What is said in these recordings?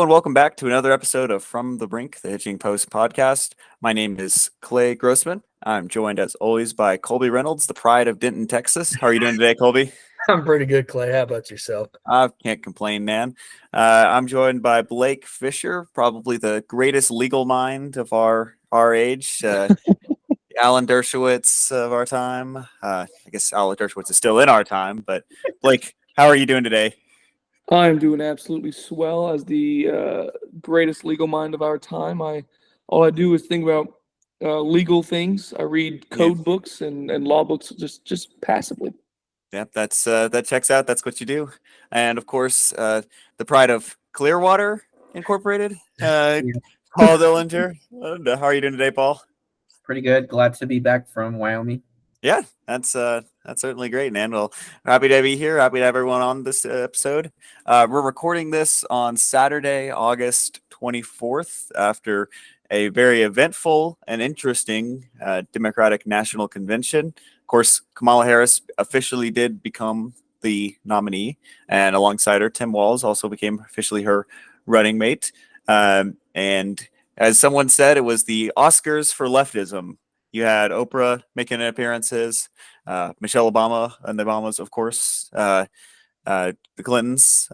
and welcome back to another episode of From the Brink, the Hitching Post podcast. My name is Clay Grossman. I'm joined, as always, by Colby Reynolds, the pride of Denton, Texas. How are you doing today, Colby? I'm pretty good, Clay. How about yourself? I can't complain, man. I'm joined by Blake Fisher, probably the greatest legal mind of our age. Alan Dershowitz of our time. I guess Alan Dershowitz is still in our time, but Blake, how are you doing today? I'm doing absolutely swell as the greatest legal mind of our time. All I do is think about legal things. I read code books and law books just passively. Yep, that checks out. That's what you do. And of course, the pride of Clearwater Incorporated, Paul Dehlinger. How are you doing today, Paul? Pretty good. Glad to be back from Wyoming. Yeah, that's certainly great, man. Well, happy to be here. Happy to have everyone on this episode. We're recording this on Saturday, August 24th, after a very eventful and interesting Democratic National Convention. Of course, Kamala Harris officially did become the nominee, and alongside her, Tim Walz also became officially her running mate. And as someone said, it was the Oscars for leftism. You had Oprah making appearances, Michelle Obama and the Obamas, of course, the Clintons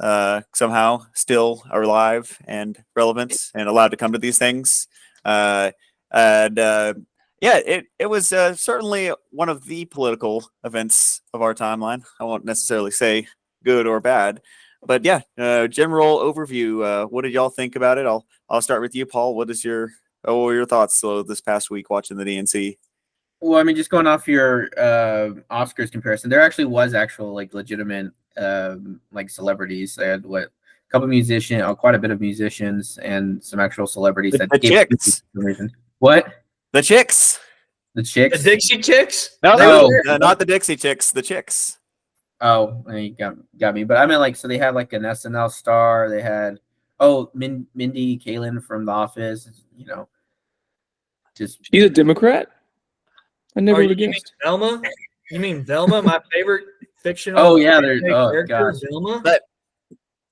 somehow still are alive and relevant and allowed to come to these things. It was certainly one of the political events of our timeline. I won't necessarily say good or bad, but yeah, general overview. What did y'all think about it? I'll start with you, Paul. What were your thoughts this past week watching the DNC? Well, I mean, just going off your Oscars comparison, there actually was legitimate celebrities. They had quite a bit of musicians and some actual celebrities. The chicks. What? The chicks. The chicks. The Dixie Chicks? No, not the Dixie Chicks. The chicks. Oh, you got me. But I mean, so they had an SNL star. They had Mindy Kaling from The Office. She's a Democrat. I never would have guessed. Velma? You mean Velma, my favorite fictional? Oh yeah, character, Velma. But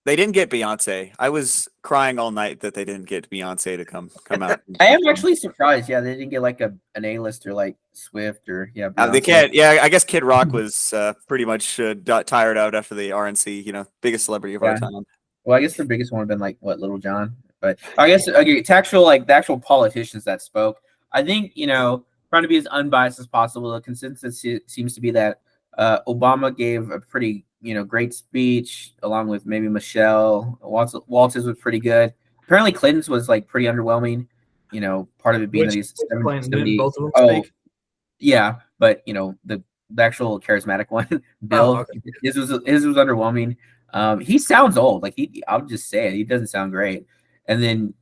they didn't get Beyonce. I was crying all night that they didn't get Beyonce to come out. I am actually surprised. Yeah, they didn't get an A-lister like Swift or they can't. Yeah, I guess Kid Rock was pretty much tired out after the RNC. Biggest celebrity of our time. Well, I guess the biggest one would have been Little John. But I guess to the actual politicians that spoke, I think trying to be as unbiased as possible. The consensus seems to be that Obama gave a pretty great speech, along with maybe Michelle. Waltz's was pretty good. Apparently Clinton's was pretty underwhelming. Part of it being that he's 70. Both of them speak? Yeah, but the actual charismatic one, Bill, his was underwhelming. He sounds old. I'll just say it. He doesn't sound great. And then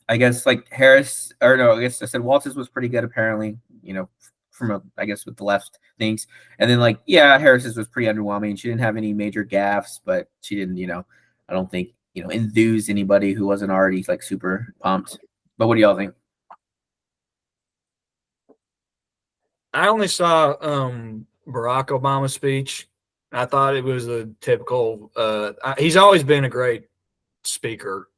I guess Harris, or no, I guess I said Waltz's was pretty good apparently, from with the left things. And then Harris's was pretty underwhelming. She didn't have any major gaffes, but she didn't, I don't think, enthuse anybody who wasn't already super pumped. But what do y'all think? I only saw Barack Obama's speech. I thought it was a typical he's always been a great speaker.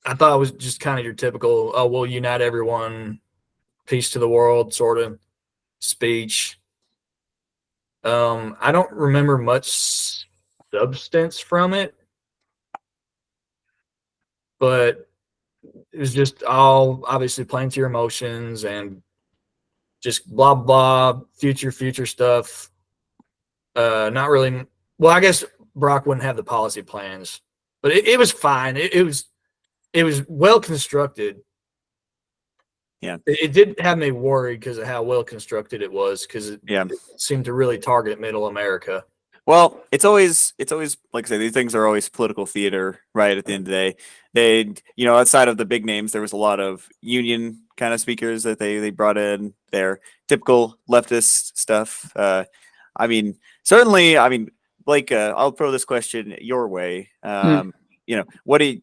I thought it was just kind of your typical, we'll unite everyone, peace to the world sort of speech. I don't remember much substance from it, but it was just all obviously playing to your emotions and just blah, blah, future stuff. Not really. Well, I guess Barack wouldn't have the policy plans, but it was fine. It was well constructed. Yeah, it did have me worried because of how well constructed it was, because it seemed to really target Middle America. Well, it's always like I say, these things are always political theater, right? At the end of the day, outside of the big names, there was a lot of union kind of speakers that they brought in. Their typical leftist stuff. Certainly. Blake, I'll throw this question your way. What did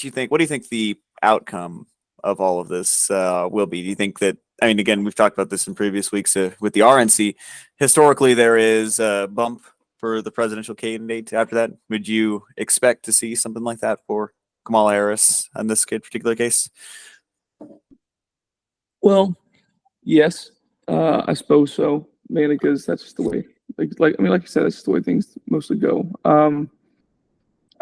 you think? What do you think the outcome of all of this will be? Do you think that, again, we've talked about this in previous weeks with the RNC. Historically, there is a bump for the presidential candidate after that? Would you expect to see something like that for Kamala Harris in this particular case? Well, yes, I suppose so. Mainly because that's just the way, like you said, that's just the way things mostly go.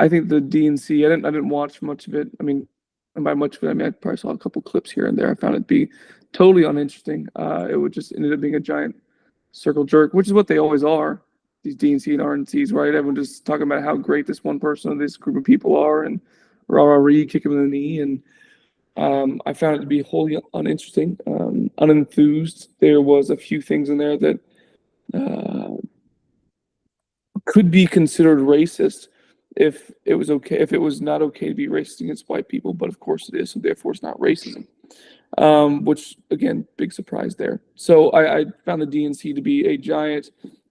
I think the DNC. I didn't watch much of it. I mean, and by much of it, I mean I probably saw a couple clips here and there. I found it to be totally uninteresting. It would just ended up being a giant circle jerk, which is what they always are. These DNC and RNCs, right? Everyone just talking about how great this one person or this group of people are, and rah kick him in the knee. And I found it to be wholly uninteresting, unenthused. There was a few things in there that could be considered racist if it was okay, if it was not okay to be racist against white people, but of course it is, so therefore it's not racism. Which again, big surprise there. So I found the DNC to be a giant.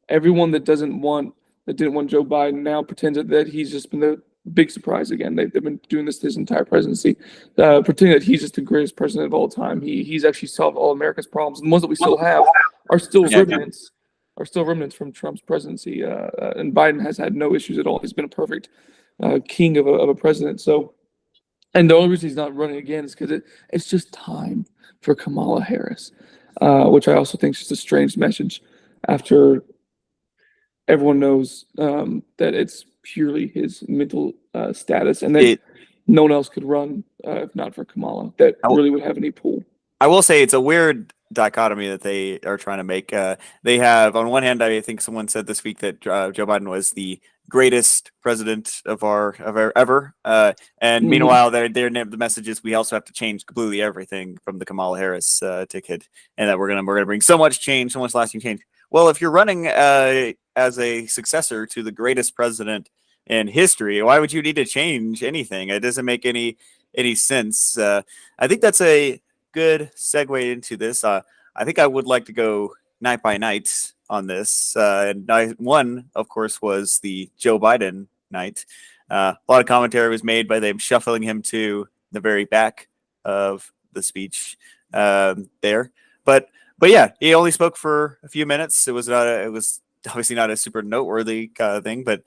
Everyone that didn't want Joe Biden now pretends that he's just been the big surprise again. They've been doing this his entire presidency, pretending that he's just the greatest president of all time. He's actually solved all America's problems. And the ones that we still have are still remnants. Are still remnants from Trump's presidency, and Biden has had no issues at all. He's been a perfect king of a president. So, and the only reason he's not running again is because it's just time for Kamala Harris, which I also think is just a strange message after everyone knows that it's purely his mental status, and that no one else could run if not for Kamala that really would have any pull. I will say it's a weird dichotomy that they are trying to make. They have, on one hand, I think someone said this week that Joe Biden was the greatest president of our ever, and meanwhile, the message is we also have to change completely everything from the Kamala Harris ticket, and that we're gonna bring so much change, so much lasting change. Well, if you're running as a successor to the greatest president in history, why would you need to change anything? It doesn't make any sense. I think that's a good segue into this. I think I would like to go night by night on this. Night one, of course, was the Joe Biden night. A lot of commentary was made by them shuffling him to the very back of the speech there. But yeah, he only spoke for a few minutes. It was obviously not a super noteworthy thing. But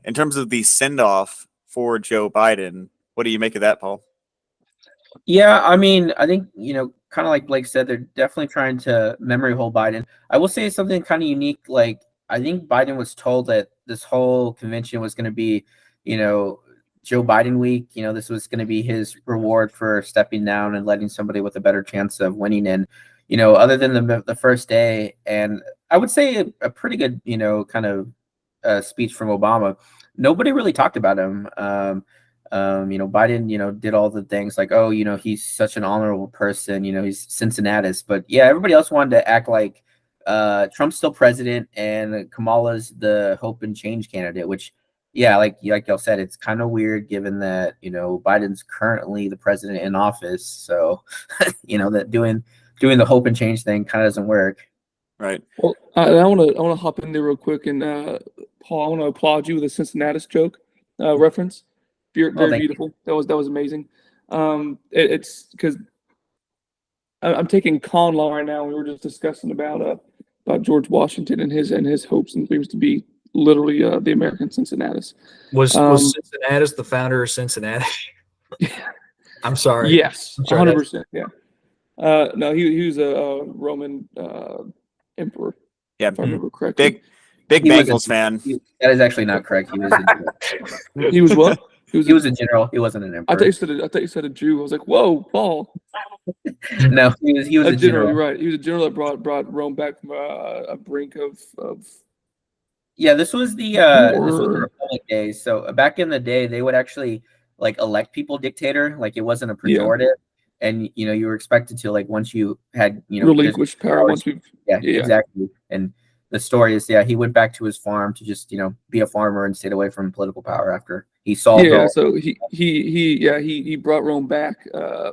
in terms of the send off for Joe Biden, what do you make of that, Paul? Yeah, I mean, I think, kind of like Blake said, they're definitely trying to memory hole Biden. I will say something kind of unique. Like, I think Biden was told that this whole convention was going to be, Joe Biden week. This was going to be his reward for stepping down and letting somebody with a better chance of winning. And, other than the first day, and I would say a pretty good, kind of speech from Obama, nobody really talked about him. Biden, did all the things like, oh, he's such an honorable person, he's Cincinnati's. But yeah, everybody else wanted to act like Trump's still president and Kamala's the hope and change candidate, which, yeah, like y'all said, it's kind of weird given that, Biden's currently the president in office. So, that doing the hope and change thing kind of doesn't work. Right. Well, I want to hop in there real quick. And Paul, I want to applaud you with a Cincinnati's joke reference. Very beautiful. That was amazing. It's because I'm taking con law right now. We were just discussing about George Washington and his hopes and dreams to be literally the American Cincinnati. Was Cincinnati the founder of Cincinnati? I'm sorry. Yes, 100%. Yeah. No, he was a Roman emperor. Yeah, if I remember correctly. Big Bengals fan. That is actually not correct. He was he was what? He was a general. He wasn't an emperor. I thought you said a Jew. I was like, whoa, Paul. No, he was a general. You're right. He was a general that brought Rome back from a brink of. Yeah, this was the Republic days. So back in the day, they would actually elect people dictator. Like it wasn't a pejorative, and you were expected to once you had relinquish power. Once we exactly. And the story is he went back to his farm to just be a farmer and stayed away from political power after he solved so he brought Rome back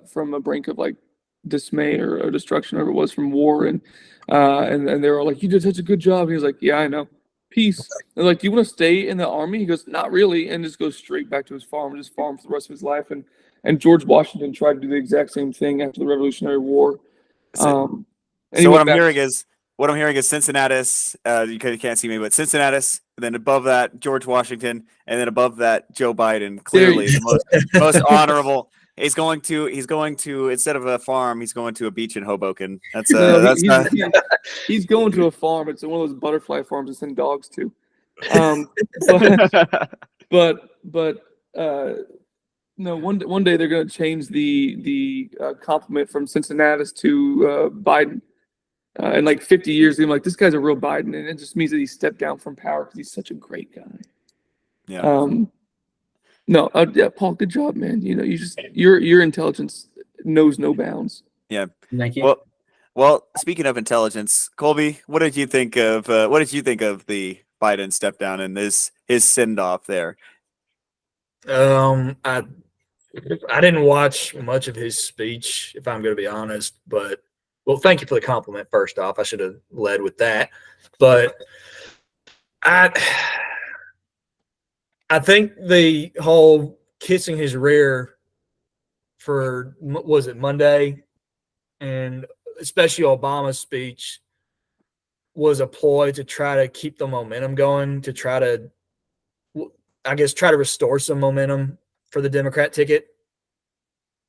from a brink of dismay or destruction, or it was from war, and they were like, you did such a good job. And he was like, yeah, I know, peace. They're like, do you want to stay in the army? He goes, not really, and just goes straight back to his farm and just farm for the rest of his life. And George Washington tried to do the exact same thing after the Revolutionary War. So what I'm hearing is what I'm hearing is Cincinnatus. You can't see me, but Cincinnatus. And then above that, George Washington, and then above that, Joe Biden. Clearly, the most honorable. He's going to instead of a farm, he's going to a beach in Hoboken. That's he's going to a farm. It's one of those butterfly farms to send dogs to. But no, one day they're going to change the compliment from Cincinnatus to Biden. In like 50 years, they're like, this guy's a real Biden, and it just means that he stepped down from power because he's such a great guy. Yeah. No, yeah, Paul, good job, man. You know, your intelligence knows no bounds. Yeah. Thank you. Well, speaking of intelligence, Colby, what did you think of the Biden step down and his send off there? I didn't watch much of his speech, if I'm going to be honest, but well, thank you for the compliment. First off, I should have led with that, but I think the whole kissing his rear for, was it Monday, and especially Obama's speech was a ploy to try to keep the momentum going, to try to, I guess, try to restore some momentum for the Democrat ticket.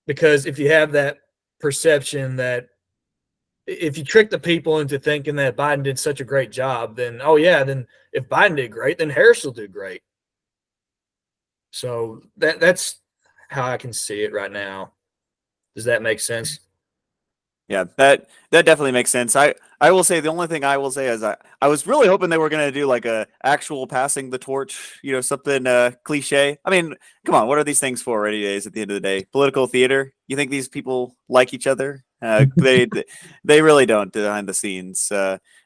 Because if you have that perception that if you trick the people into thinking that Biden did such a great job, then, oh yeah, then if Biden did great, then Harris will do great. So that's how I can see it right now. Does that make sense? Yeah, that definitely makes sense. I will say the only thing I will say is I was really hoping they were going to do like a actual passing the torch, something cliche. I mean, come on, what are these things for anyways at the end of the day? Political theater? You think these people like each other? They really don't behind the scenes.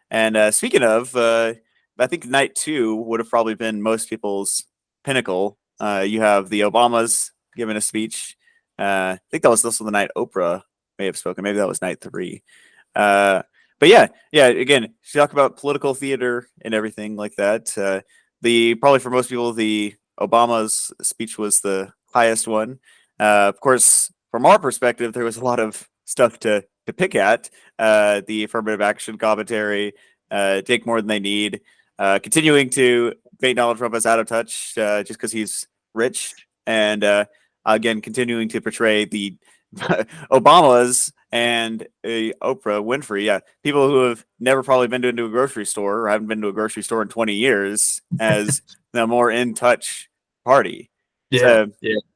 And speaking of, I think night 2 would have probably been most people's pinnacle. You have the Obamas giving a speech. I think that was also the night Oprah may have spoken. Maybe that was night 3. But yeah. Again, talk about political theater and everything like that. Probably for most people, the Obama's speech was the highest one. Of course, from our perspective, there was a lot of stuff to pick at. The affirmative action commentary, take more than they need, continuing to paint Donald Trump as out of touch just because he's rich, and again, continuing to portray the Obamas and Oprah Winfrey, people who have never probably been to a grocery store or haven't been to a grocery store in 20 years as the more in touch party. Yeah.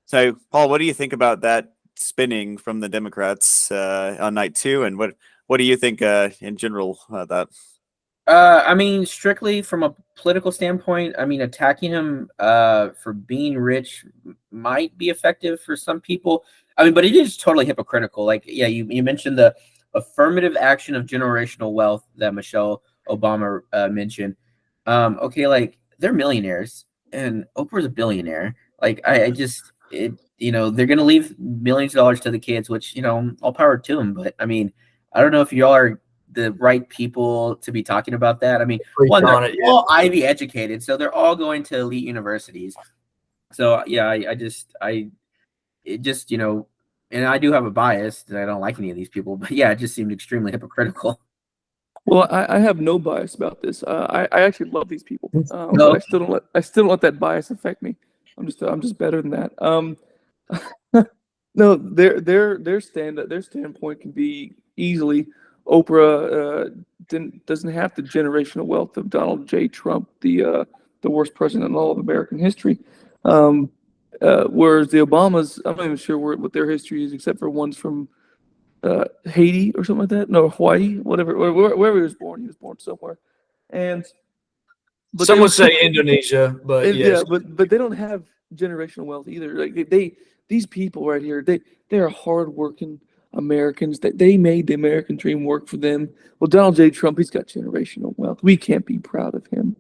So, Paul, what do you think about that spinning from the Democrats on night 2, and what do you think in general about that? I mean, strictly from a political standpoint, I mean, attacking him for being rich might be effective for some people. I mean, but it is totally hypocritical. Like, yeah, you mentioned the affirmative action of generational wealth that Michelle Obama mentioned. Okay, like they're millionaires and Oprah's a billionaire. Like, they're going to leave millions of dollars to the kids, which, all power to them. But I mean, I don't know if y'all are the right people to be talking about that. I mean, one, they're all Ivy educated, so they're all going to elite universities. So yeah, and I do have a bias that I don't like any of these people, but yeah, it just seemed extremely hypocritical. Well, I have no bias about this. I actually love these people, No. but I still don't let that bias affect me. I'm just better than that. No, their standpoint can be easily. Oprah doesn't have the generational wealth of Donald J. Trump, the worst president in all of American history. Whereas the Obamas, I'm not even sure what their history is, except for one's from Haiti or something like that. No, Hawaii, whatever, wherever he was born somewhere. But some would say Indonesia, but yes. Yeah, but they don't have generational wealth either. Like these people right here, they are hardworking Americans. That they made the American dream work for them. Well, Donald J. Trump, he's got generational wealth. We can't be proud of him.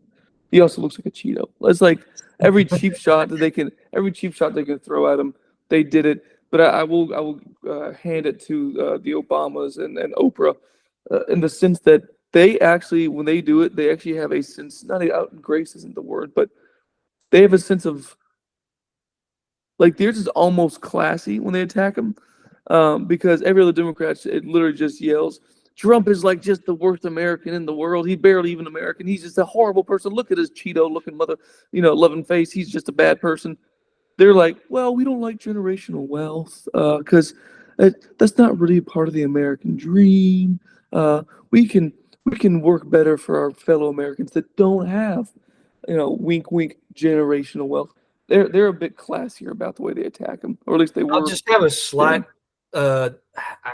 He also looks like a Cheeto. It's like every cheap shot they can throw at him, they did it. But I will hand it to the Obamas and Oprah in the sense that they actually, when they do it, they actually have a sense. Not out grace isn't the word, but they have a sense of like theirs is almost classy when they attack them. Because every other Democrat, it literally just yells, Trump is like just the worst American in the world. He's barely even American. He's just a horrible person. Look at his Cheeto-looking mother, loving face. He's just a bad person. They're like, well, we don't like generational wealth because that's not really a part of the American dream. We can work better for our fellow Americans that don't have, wink, wink, generational wealth. They're a bit classier about the way they attack them, or at least they were. I'll just have a slight, I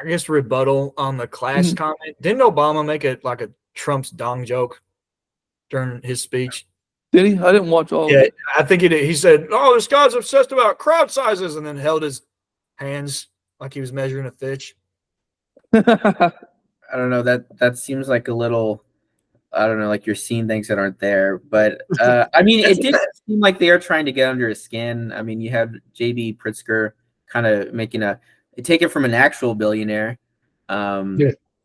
guess, rebuttal on the class comment. Didn't Obama make it like a Trump's dong joke during his speech? Did he? I didn't watch all of it. I think he did. He said, "Oh, this guy's obsessed about crowd sizes," and then held his hands like he was measuring a fish. I don't know. That seems like a little, I don't know, like you're seeing things that aren't there. But I mean, it did seem like they are trying to get under his skin. I mean, you have JB Pritzker kind of take it from an actual billionaire.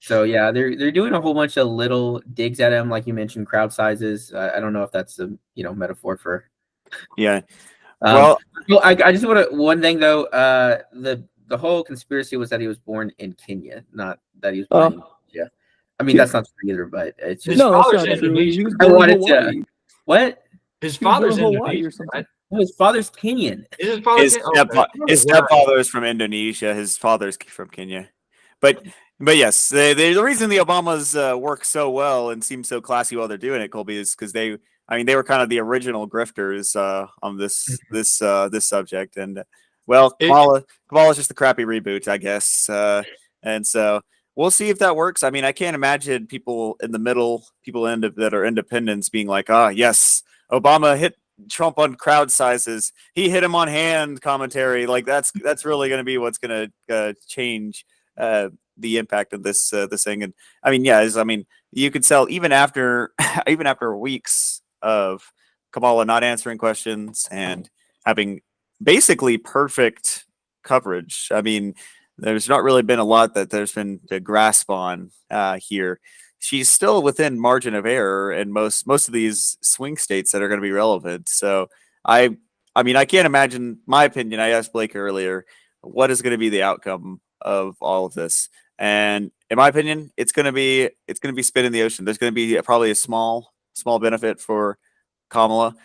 So yeah, they're doing a whole bunch of little digs at him, like you mentioned, crowd sizes. I don't know if that's a metaphor for. Yeah. Well, I just want to one thing though. The whole conspiracy was that he was born in Kenya, not that he was born in Indonesia. I mean, that's not true either, but it's just. No, that's not true. He was I born wanted in Hawaii. to. What? His father's in Hawaii or something. right? Oh, his father's Kenyan. Is his father His stepfather is from Indonesia. His father's from Kenya. But yes, the reason the Obamas work so well and seem so classy while they're doing it, Colby, is because they were kind of the original grifters on this subject. And Kamala's just the crappy reboot, I guess. And so we'll see if that works. I mean, I can't imagine people in the middle, that are independents, being like, yes, Obama hit Trump on crowd sizes. He hit him on hand commentary. Like that's really going to be what's going to change the impact of this thing. And I mean, you could tell even after weeks of Kamala not answering questions and having basically perfect coverage. I mean, there's not really been a lot that there's been to grasp on here. She's still within margin of error in most of these swing states that are going to be relevant. So I mean, I can't imagine. My opinion, I asked Blake earlier, what is going to be the outcome of all of this? And in my opinion, it's going to be spit in the ocean. There's going to be probably a small benefit for Kamala,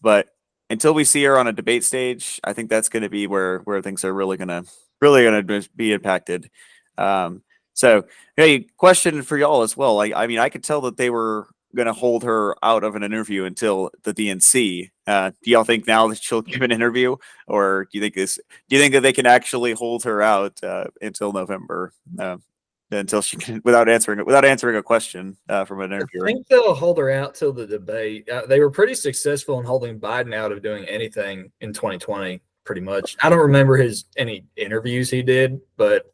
but until we see her on a debate stage, I think that's going to be where things are really going to be impacted. So, hey, question for y'all as well. I mean, I could tell that they were going to hold her out of an interview until the DNC. Do y'all think now that she'll give an interview, or do you think that they can actually hold her out until November, until she can, without answering a question from an interviewer? I think they'll hold her out till the debate. They were pretty successful in holding Biden out of doing anything in 2020, pretty much. I don't remember any interviews he did, but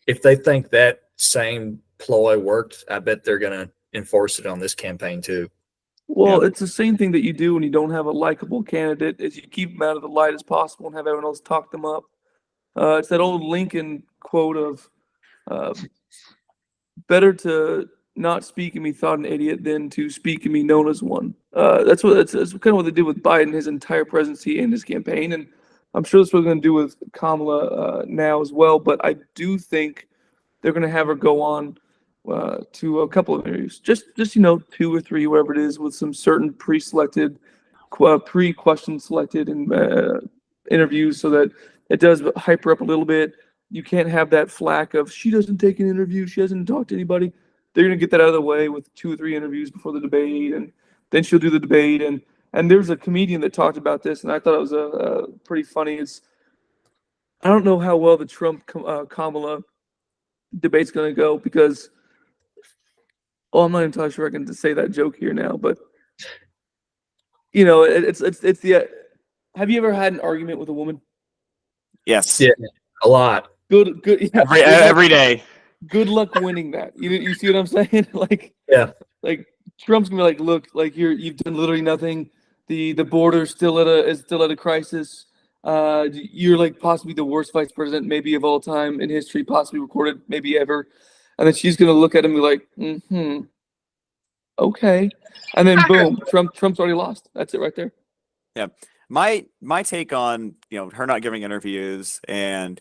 if they think that same ploy worked, I bet they're going to enforce it on this campaign too. Well, It's the same thing that you do when you don't have a likable candidate, is you keep them out of the light as possible and have everyone else talk them up. It's that old Lincoln quote of better to not speak and be thought an idiot than to speak and be known as one. That's kind of what they did with Biden his entire presidency and his campaign, and I'm sure that's what they're going to do with Kamala now as well. But I do think they're going to have her go on to a couple of interviews, just 2 or 3, whatever it is, with some certain pre-selected, pre-question selected interviews, so that it does hype her up a little bit. You can't have that flack of she doesn't take an interview, she doesn't talk to anybody. They're going to get that out of the way with 2 or 3 interviews before the debate, and then she'll do the debate. And there's a comedian that talked about this, and I thought it was pretty funny. I don't know how well the Trump Kamala debate's going to go, because I'm not even entirely sure I can say that joke here now, but it's the. Have you ever had an argument with a woman? Yes. Yeah, a lot. Good. Yeah. Every day. Good luck winning that. You see what I'm saying? Yeah. Like Trump's gonna be like, look, like you've done literally nothing. The border is still at a crisis. You're like possibly the worst vice president maybe of all time in history, possibly recorded, maybe ever. And then she's gonna look at him and be like, okay. And then boom, Trump's already lost. That's it right there. Yeah. My take on her not giving interviews and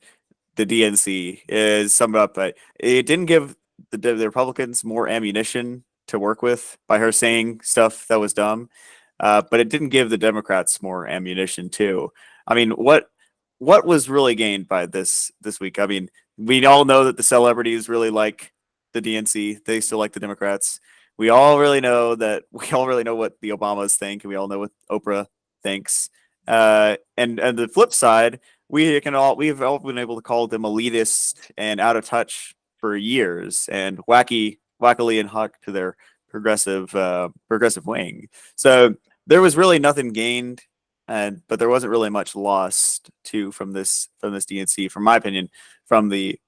the DNC is summed up, but it didn't give the Republicans more ammunition to work with by her saying stuff that was dumb, but it didn't give the Democrats more ammunition too. I mean, what was really gained by this week? I mean, we all know that the celebrities really like the DNC. They still like the Democrats. We all really know what the Obamas think, and we all know what Oprah thinks. And the flip side, we've all been able to call them elitist and out of touch for years, and wackily and huck to their progressive wing. So there was really nothing gained, but there wasn't really much lost too from this DNC, from my opinion, from the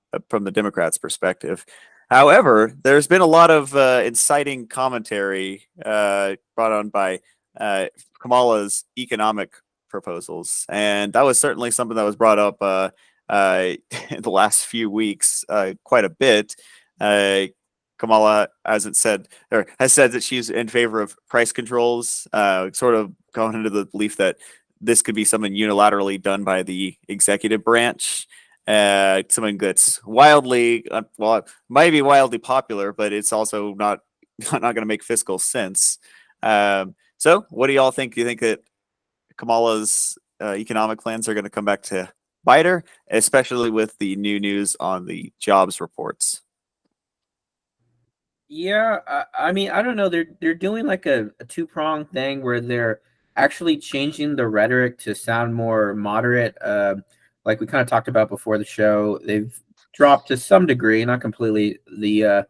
Democrats' perspective. However, there's been a lot of inciting commentary brought on by Kamala's economic proposals, and that was certainly something that was brought up in the last few weeks quite a bit. Kamala has said that she's in favor of price controls, sort of going into the belief that this could be something unilaterally done by the executive branch. Something that's wildly, might be wildly popular, but it's also not going to make fiscal sense. So what do y'all think? Do you think that Kamala's economic plans are going to come back to bite her, especially with the new news on the jobs reports? Yeah, I mean, I don't know. They're doing like a two-pronged thing where they're actually changing the rhetoric to sound more moderate. Like we kind of talked about before the show, they've dropped to some degree, not completely, the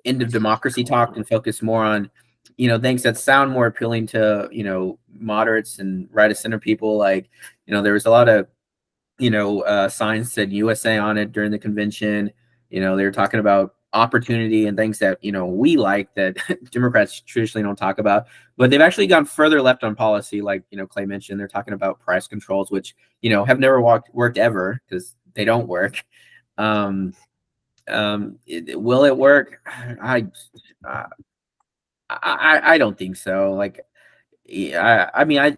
end of democracy talk and focus more on, things that sound more appealing to, moderates and right of center people. Like, there was a lot of, signs said USA on it during the convention. They were talking about opportunity and things that, we like that Democrats traditionally don't talk about. But they've actually gone further left on policy. Like, Clay mentioned, they're talking about price controls, which, have never worked ever because they don't work. Will it work? I don't think so. Like, I mean, I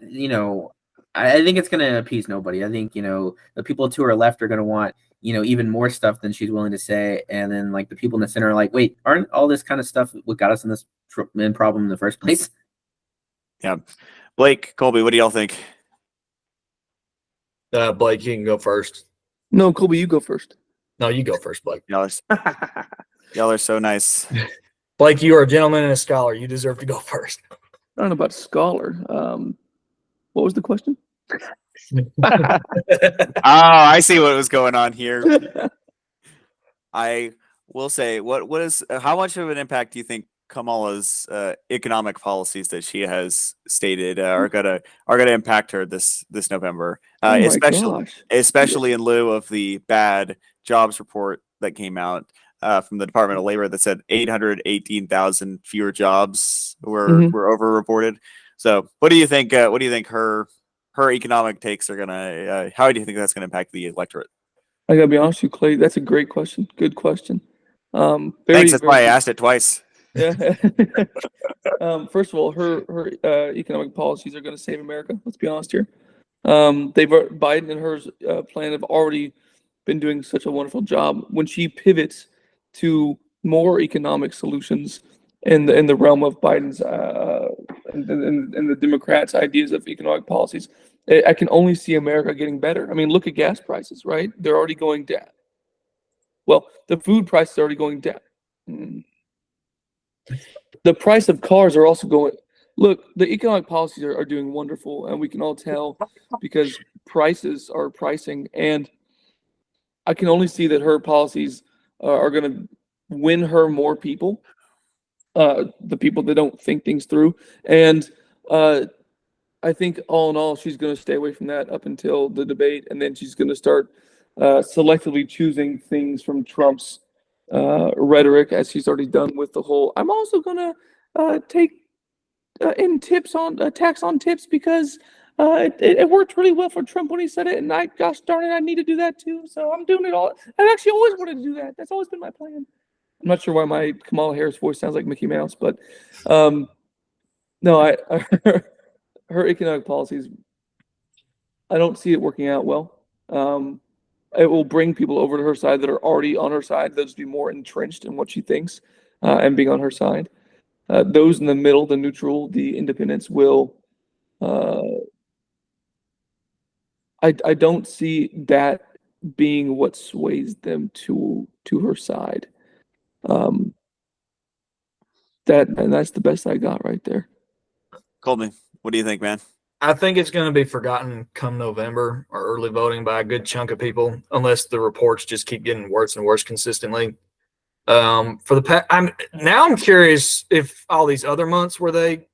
think it's going to appease nobody. I think, the people to her left are going to want, even more stuff than she's willing to say. And then like the people in the center are like, wait, aren't all this kind of stuff what got us in this problem in the first place? Yeah. Blake, Colby, what do y'all think? Blake, you can go first. No, Colby, you go first. No, you go first, Blake. Y'all are so nice. Blake, you are a gentleman and a scholar. You deserve to go first. I don't know about scholar. What was the question? Oh, I see what was going on here. I will say, how much of an impact do you think Kamala's economic policies that she has stated are gonna impact her this November, especially in lieu of the bad jobs report that came out from the Department of Labor that said 818,000 fewer jobs were overreported. So, what do you think? What do you think her economic takes are gonna? How do you think that's gonna impact the electorate? I gotta be honest with you, Clay. That's a great question. Good question. Thanks. That's why I asked it twice. Yeah. First of all, her economic policies are going to save America. Let's be honest here. Biden and her plan have already been doing such a wonderful job. When she pivots to more economic solutions in the realm of Biden's and the Democrats' ideas of economic policies, I can only see America getting better. I mean, look at gas prices, right? They're already going down. Well, the food prices are already going down. The price of cars are also going. Look, the economic policies are doing wonderful, and we can all tell because prices are pricing. And I can only see that her policies are going to win her more people, the people that don't think things through. And I think all in all, she's going to stay away from that up until the debate, and then she's going to start selectively choosing things from Trump's rhetoric, as she's already done with the whole. I'm also going to take in tips on tax on tips because it worked really well for Trump when he said it, and gosh darn it, I need to do that too. So I'm doing it all. I actually always wanted to do that. That's always been my plan. I'm not sure why my Kamala Harris voice sounds like Mickey Mouse, but no, her economic policies, I don't see it working out well. it will bring people over to her side that are already on her side. They'll just be more entrenched in what she thinks and being on her side. Those in the middle, the neutral, the independents will. I don't see that being what sways them to her side. That's the best I got right there. Colby, what do you think, man? I think it's going to be forgotten come November or early voting by a good chunk of people, unless the reports just keep getting worse and worse consistently. I'm curious if all these other months where they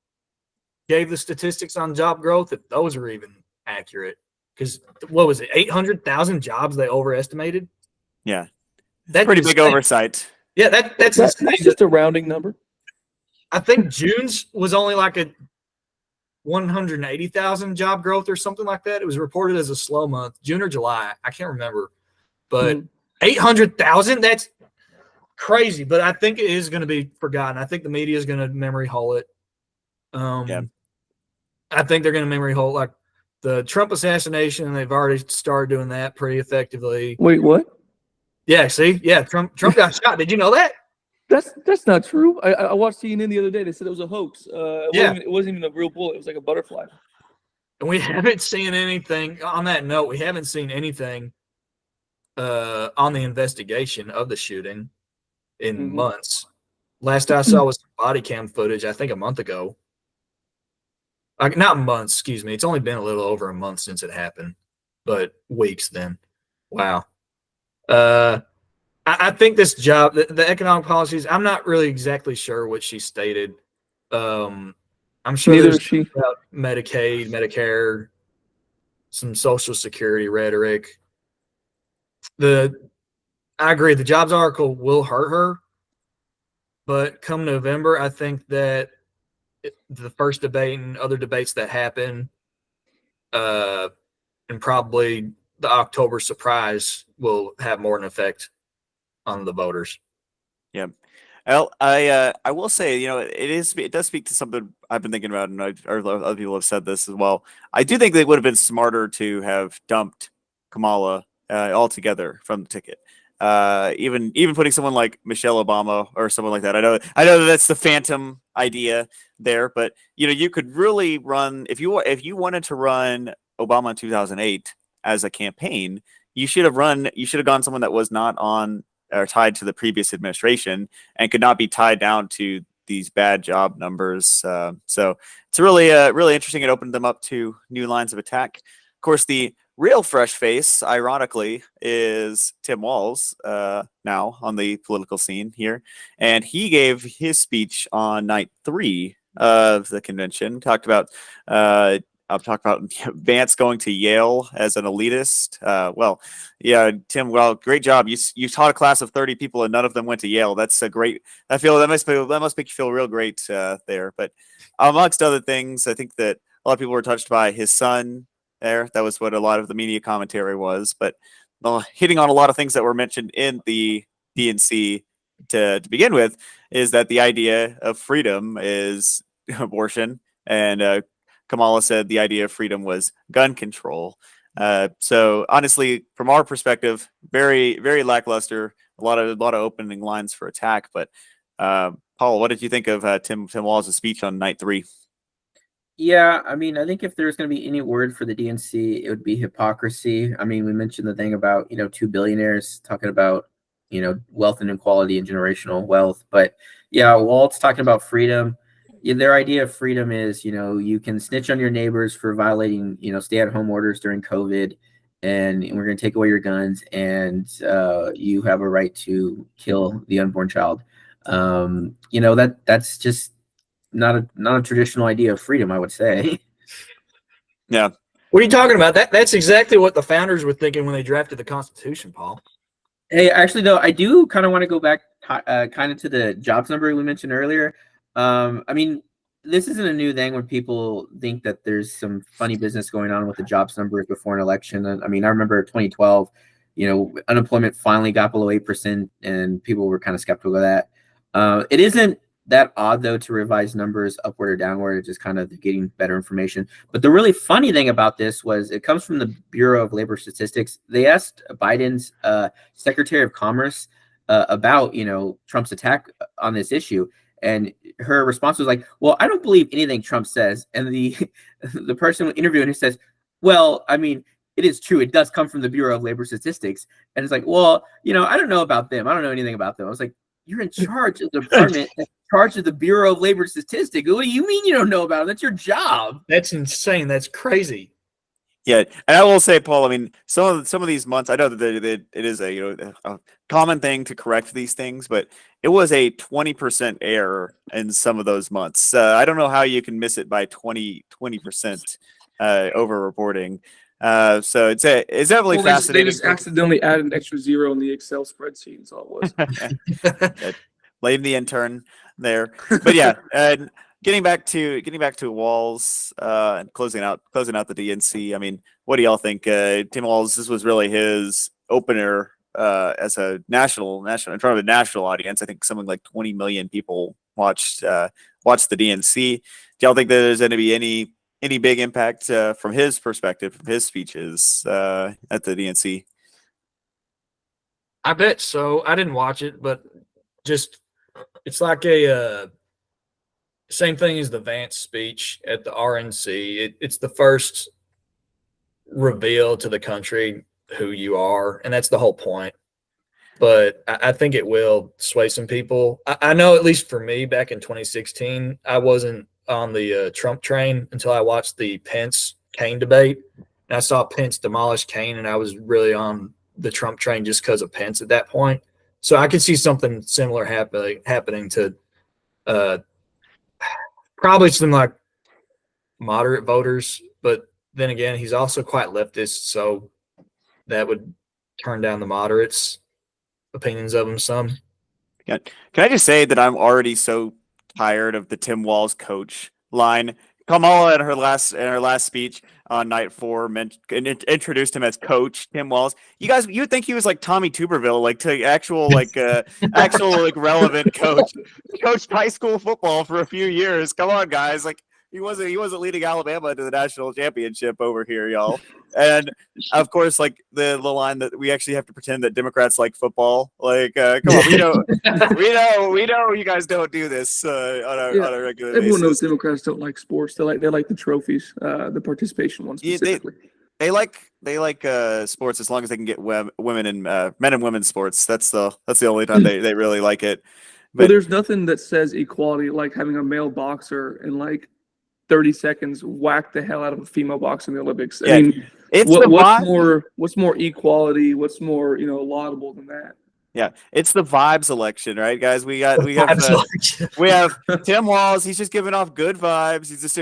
gave the statistics on job growth, if those are even accurate. Because what was it, 800,000 jobs they overestimated? Yeah, that's pretty insane. big oversight. Yeah, that's just a rounding number. I think June's was only like a 180,000 job growth or something like that. It was reported as a slow month, June or July. I can't remember. But 800,000, that's crazy. But I think it is going to be forgotten. I think the media is going to memory hole it. I think they're going to memory hole like the Trump assassination, and they've already started doing that pretty effectively. Wait, what? Yeah, see? Yeah, Trump got shot. Did you know that? That's not true. I watched CNN the other day. They said it was a hoax. It wasn't even a real bullet. It was like a butterfly. And we haven't seen anything on that note. We haven't seen anything on the investigation of the shooting in months. Last I saw was body cam footage, I think a month ago. Not months, excuse me. It's only been a little over a month since it happened, but weeks then. Wow. I think this job, the economic policies, I'm not really exactly sure what she stated. I'm sure Neither there's is she. about Medicaid, Medicare, some Social Security rhetoric. I agree. The jobs article will hurt her, but come November, I think that the first debate and other debates that happen, and probably the October surprise will have more an effect on the voters. Yeah. Well, I will say, it does speak to something I've been thinking about, and other people have said this as well. I do think they would have been smarter to have dumped Kamala altogether from the ticket. Even putting someone like Michelle Obama or someone like that. I know that's the phantom idea there, but you could really run if you wanted to run Obama in 2008 as a campaign, you should have gone someone that was not on or tied to the previous administration and could not be tied down to these bad job numbers. So it's really interesting. It opened them up to new lines of attack. Of course, the real fresh face, ironically, is Tim Walz now on the political scene here. And he gave his speech on night 3 of the convention, talked about Vance going to Yale as an elitist. Tim, great job. You taught a class of 30 people and none of them went to Yale. That's a great. That must make you feel real great there. But amongst other things, I think that a lot of people were touched by his son there. That was what a lot of the media commentary was. But hitting on a lot of things that were mentioned in the DNC to begin with is that the idea of freedom is abortion, and Kamala said the idea of freedom was gun control. So honestly, from our perspective, very, very lackluster. A lot of opening lines for attack. But Paul, what did you think of Tim Walz's speech on night 3? Yeah, I mean, I think if there's going to be any word for the DNC, it would be hypocrisy. I mean, we mentioned the thing about 2 billionaires talking about wealth inequality and generational wealth, but yeah, Walt's talking about freedom. Their idea of freedom is, you can snitch on your neighbors for violating, stay-at-home orders during COVID, and we're going to take away your guns, and you have a right to kill the unborn child. That's just not a traditional idea of freedom, I would say. Yeah. What are you talking about? That's exactly what the founders were thinking when they drafted the Constitution, Paul. Hey, actually, though, I do kind of want to go back kind of to the jobs number we mentioned earlier. I mean, this isn't a new thing when people think that there's some funny business going on with the jobs numbers before an election. I mean, I remember 2012, unemployment finally got below 8%, and people were kind of skeptical of that. It isn't that odd though to revise numbers upward or downward. It's just kind of getting better information. But the really funny thing about this was it comes from the Bureau of Labor Statistics. They asked Biden's Secretary of Commerce about Trump's attack on this issue, and her response was like, "Well, I don't believe anything Trump says." And the the person interviewing her says, "Well, I mean, it is true. It does come from the Bureau of Labor Statistics." And it's like, "Well, I don't know about them. I don't know anything about them." I was like, "You're in charge of the department, in charge of the Bureau of Labor Statistics. What do you mean you don't know about them? That's your job." That's insane. That's crazy. Yeah, and I will say, Paul, I mean, some of these months, I know that it is a common thing to correct these things, but it was a 20% error in some of those months. I don't know how you can miss it by 20% over reporting. So it's definitely fascinating. They just accidentally added an extra zero in the Excel spreadsheet. That's all it was. Blame the intern there, but yeah. And getting back to Walls and closing out the DNC. I mean, what do y'all think? Tim Walls, this was really his opener as a national in front of a national audience. I think something like 20 million people watched the DNC. Do y'all think that there's going to be any big impact from his perspective, from his speeches at the DNC? I bet so. I didn't watch it, but just it's like a same thing as the Vance speech at the RNC. It's the first reveal to the country who you are, and that's the whole point. But I think it will sway some people. I know, at least for me, back in 2016, I wasn't on the Trump train until I watched the Pence-Kaine debate. And I saw Pence demolish Kaine, and I was really on the Trump train just because of Pence at that point. So I could see something similar happening to probably some like moderate voters, but then again, he's also quite leftist, so that would turn down the moderates' opinions of him some. Yeah. Can I just say that I'm already so tired of the Tim Walz coach line? Kamala in her last speech on night 4 introduced him as Coach Tim Walz. You guys, you would think he was like Tommy Tuberville, like to actual relevant coach. Coached high school football for a few years. Come on, guys! Like he wasn't leading Alabama to the national championship over here, y'all. And of course, like the line that we actually have to pretend that Democrats like football. Like, come on, we know you guys don't do this on a regular basis. Everyone knows Democrats don't like sports. They like the trophies, the participation ones specifically. They like sports as long as they can get women and men and women's sports. That's the only time they really like it. But there's nothing that says equality like having a male boxer in like 30 seconds whack the hell out of a female boxer in the Olympics. Yeah, I mean, what's more equality? What's more laudable than that? Yeah, it's the vibes election, right, guys? We have Tim Walz. He's just giving off good vibes. He's just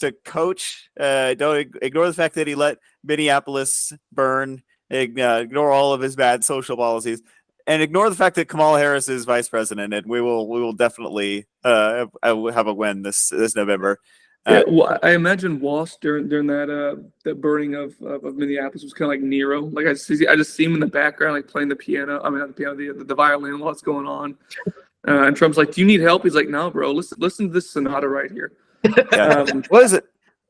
a coach. Don't ignore the fact that he let Minneapolis burn. Ignore all of his bad social policies, and ignore the fact that Kamala Harris is vice president. And we will definitely have a win this November. Well, I imagine Walsh during that burning of Minneapolis was kind of like Nero. Like I just see him in the background, like playing the piano. I mean, not the piano, the violin. What's going on? And Trump's like, "Do you need help?" He's like, "No, bro. Listen to this sonata right here." Yeah. What is it,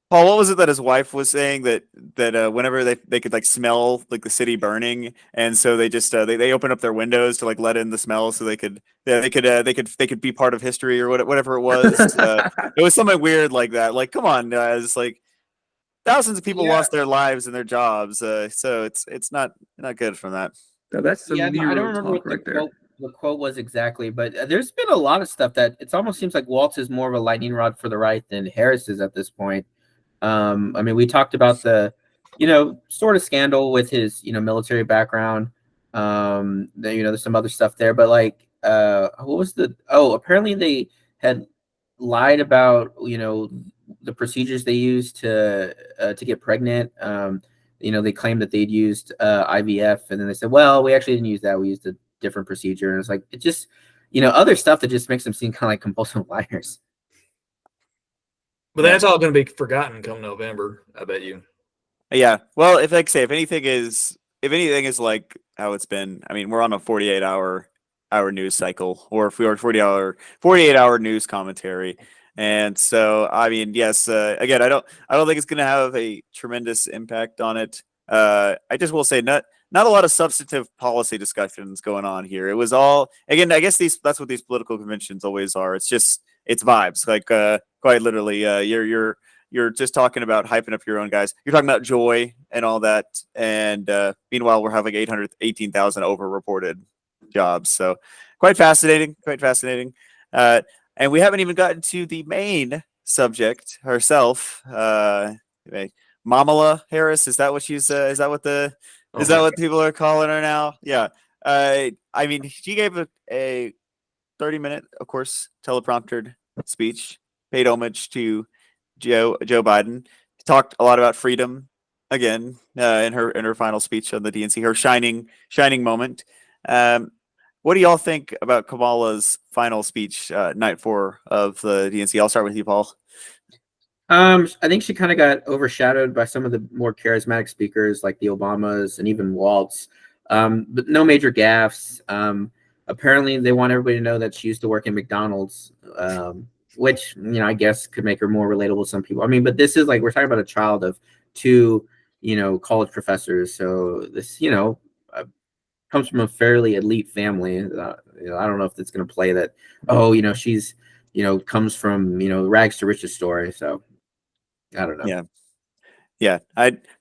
Paul? What was it that his wife was saying that whenever they could like smell like the city burning, and so they just they open up their windows to like let in the smell, so they could be part of history or whatever it was. It was something weird like that. Like, come on, guys! Like thousands of people lost their lives and their jobs, so it's not good from that. No, that's some I don't remember what the quote was exactly, but there's been a lot of stuff that it almost seems like Waltz is more of a lightning rod for the right than Harris is at this point. I mean, we talked about the, sort of scandal with his, military background. There's some other stuff there, but like, what was apparently they had lied about, the procedures they used to get pregnant. They claimed that they'd used IVF, and then they said, well, we actually didn't use that. We used a different procedure. And it's like, it just, other stuff that just makes them seem kind of like compulsive liars. But that's all going to be forgotten come November, I bet you. Yeah. Well, if anything is like how it's been, I mean, we're on a 48-hour hour news cycle, or if we were 48-hour news commentary. And so, I mean, yes, again, I don't think it's going to have a tremendous impact on it. I just will say not a lot of substantive policy discussions going on here. It was all, again, I guess that's what these political conventions always are. It's vibes, like quite literally. You're just talking about hyping up your own guys. You're talking about joy and all that. And meanwhile, we're having 818,000 over-reported jobs. So quite fascinating. And we haven't even gotten to the main subject herself. Mamala Harris, is that what she's? Is that what people are calling her now? Yeah. I mean, she gave a 30-minute, of course, telepromptered speech, paid homage to Joe Biden. Talked a lot about freedom again in her final speech on the DNC, her shining moment. What do y'all think about Kamala's final speech, night 4 of the DNC? I'll start with you, Paul. I think she kind of got overshadowed by some of the more charismatic speakers like the Obamas and even Waltz, but no major gaffes. Apparently, they want everybody to know that she used to work in McDonald's, which, I guess could make her more relatable to some people. I mean, but this is like, we're talking about a child of 2, college professors. So this, comes from a fairly elite family. I don't know if it's going to play that, she's, comes from, rags to riches story. So I don't know. Yeah.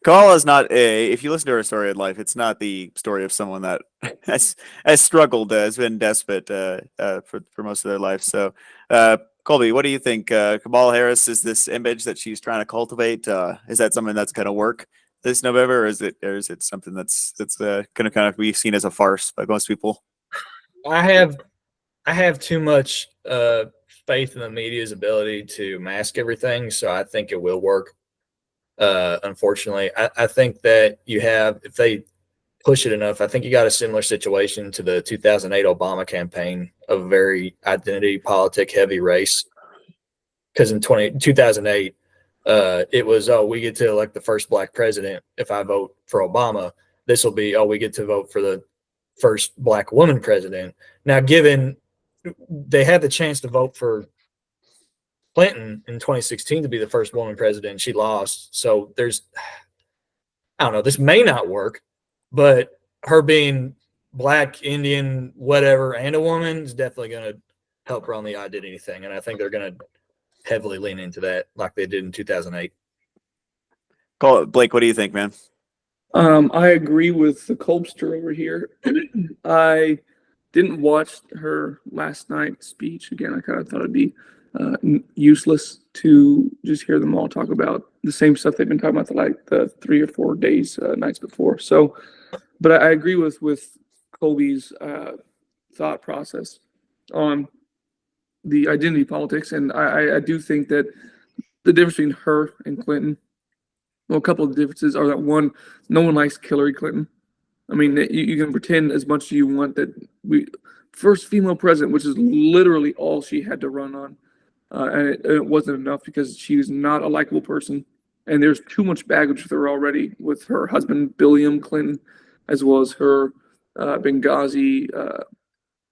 Kamala is not if you listen to her story in life, it's not the story of someone that has struggled, has been desperate for most of their life. So, Colby, what do you think? Kamala Harris, is this image that she's trying to cultivate? Is that something that's going to work this November, or is it something that's going to kind of be seen as a farce by most people? I have too much faith in the media's ability to mask everything, so I think it will work. Unfortunately, I think that if they push it enough, I think you got a similar situation to the 2008 Obama campaign of a very identity politic heavy race. Because in 2008, it was, we get to elect the first black president if I vote for Obama. This will be, we get to vote for the first black woman president. Now, given they had the chance to vote for Clinton in 2016 to be the first woman president, she lost. So I don't know, this may not work, but her being black, Indian, whatever, and a woman is definitely going to help her on the identity thing. And I think they're going to heavily lean into that like they did in 2008. Blake, what do you think, man? I agree with the Colbster over here. I didn't watch her last night's speech. Again, I kind of thought it'd be useless to just hear them all talk about the same stuff they've been talking about the 3 or 4 days, nights before. So, but I agree with Colby's thought process on the identity politics, and I do think that the difference between her and Clinton, well, a couple of differences are that, one, no one likes Hillary Clinton. I mean, you can pretend as much as you want that first female president, which is literally all she had to run on, and it wasn't enough because she was not a likable person, and there's too much baggage with her already, with her husband William Clinton, as well as her Benghazi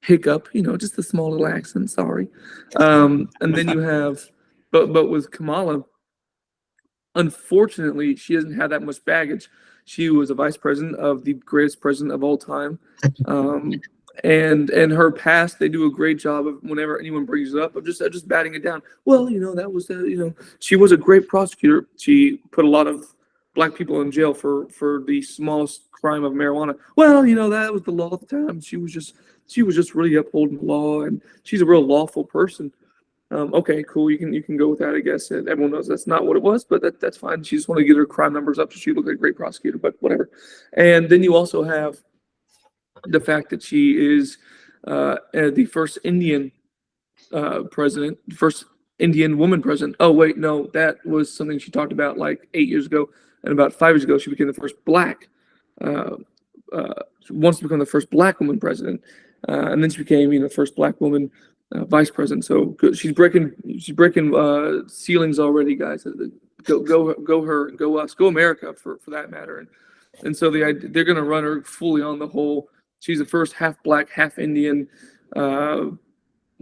hiccup, just a small little accent, sorry. And then you have, but with Kamala, unfortunately, she doesn't have that much baggage. She was a vice president of the greatest president of all time. And her past, they do a great job of, whenever anyone brings it up, of just batting it down. Well, that was, she was a great prosecutor. She put a lot of black people in jail for the smallest crime of marijuana. Well, that was the law at the time. She was just really upholding the law, and she's a real lawful person. Okay, cool. You can go with that, I guess. And everyone knows that's not what it was, but that's fine. She just wanted to get her crime numbers up so she looked like a great prosecutor, but whatever. And then you also have the fact that she is the first Indian president, first Indian woman president. Oh, wait, no, that was something she talked about like 8 years ago. And about 5 years ago, she became the first black, wants to become the first black woman president. And then she became, the first black woman vice president. So she's breaking ceilings already, guys. Go her, go us, go America for that matter. And so they're going to run her fully on the whole she's the first half black, half Indian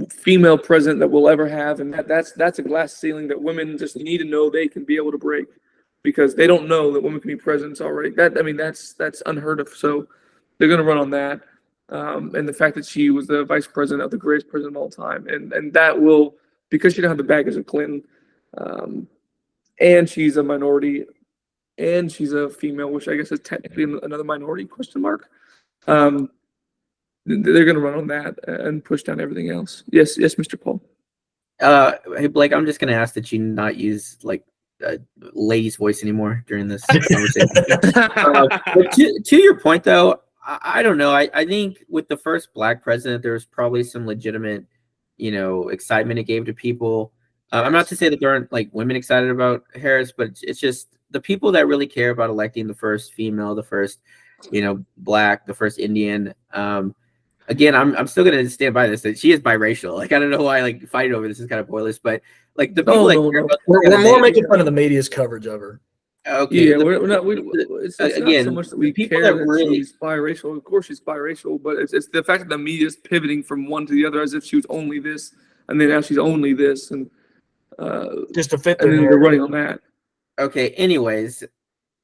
female president that we'll ever have, and that's a glass ceiling that women just need to know they can be able to break, because they don't know that women can be presidents already. That's unheard of. So they're going to run on that, and the fact that she was the vice president of the greatest president of all time, and that will, because she don't have the baggage of Clinton, and she's a minority, and she's a female, which I guess is technically another minority question mark. They're going to run on that and push down everything else. Yes, Mr. Paul. Hey Blake, I'm just gonna ask that you not use like a lady's voice anymore during this conversation. But to your point though, I don't know. I think with the first black president, there was probably some legitimate, excitement it gave to people. I'm not to say that there aren't like women excited about Harris, but it's just the people that really care about electing the first female, the first, black, the first Indian. Again, I'm still gonna stand by this that she is biracial. Like I don't know why like fighting over this is kind of pointless, but like the people we're more making fun of the media's coverage of her. Okay, yeah, we're not. It's again, not so much that we care that really, she's biracial. Of course, she's biracial, but it's the fact that the media is pivoting from one to the other as if she was only this, and then now she's only this, and just to fit. And then they're running on that. Okay. Anyways,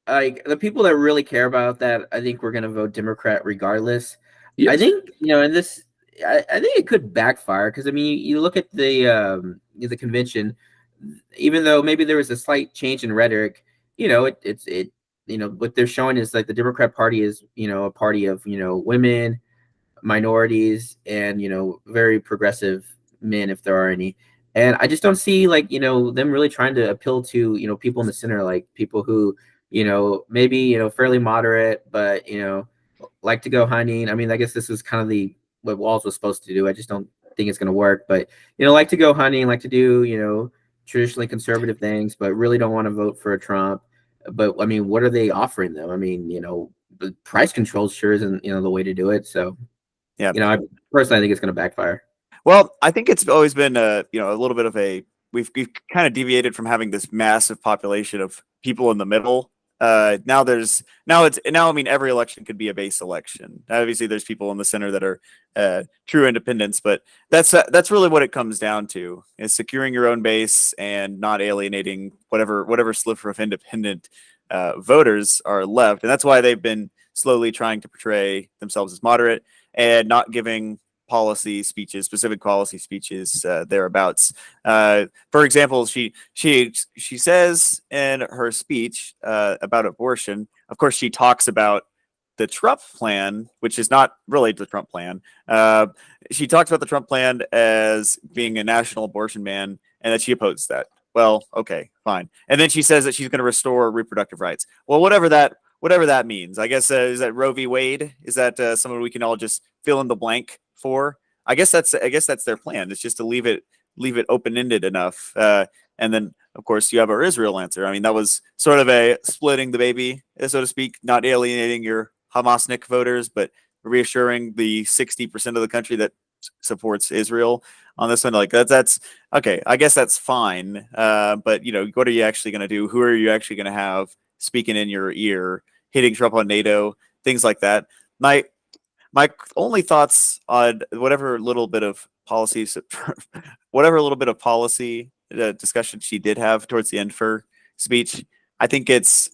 like the people that really care about that, I think we're gonna vote Democrat regardless. Yes. I think and this, I think it could backfire because I mean, you look at the convention, even though maybe there was a slight change in rhetoric, it's what they're showing is like the Democrat Party is a party of women, minorities, and very progressive men if there are any. And I just don't see like them really trying to appeal to people in the center, like people who maybe fairly moderate, but like to go hunting. I mean, I guess this is kind of what Walz was supposed to do. I just don't think it's going to work. But like to go hunting, like to do traditionally conservative things, but really don't want to vote for a Trump. But I mean, what are they offering them? I mean, the price control sure isn't the way to do it. So yeah, I personally think it's going to backfire. Well, I think it's always been a little bit of we've kind of deviated from having this massive population of people in the middle. Now I mean every election could be a base election. Obviously there's people in the center that are true independents, but that's really what it comes down to, is securing your own base and not alienating whatever sliver of independent voters are left. And that's why they've been slowly trying to portray themselves as moderate and not giving specific policy speeches thereabouts. For example, she says in her speech about abortion, of course, she talks about the Trump plan, which is not really the Trump plan. She talks about the Trump plan as being a national abortion ban and that she opposes that. Well, okay, fine. And then she says that she's going to restore reproductive rights. Well, whatever that means, I guess, is that Roe v. Wade? Is that someone we can all just fill in the blank for? I guess that's their plan. It's just to leave it open-ended enough. And then, of course, you have our Israel answer. I mean, that was sort of a splitting the baby, so to speak, not alienating your Hamasnik voters, but reassuring the 60% of the country that supports Israel on this one. Like that's okay. I guess that's fine. But what are you actually going to do? Who are you actually going to have speaking in your ear, hitting Trump on NATO, things like that? My only thoughts on whatever little bit of policy discussion she did have towards the end of her speech, I think it's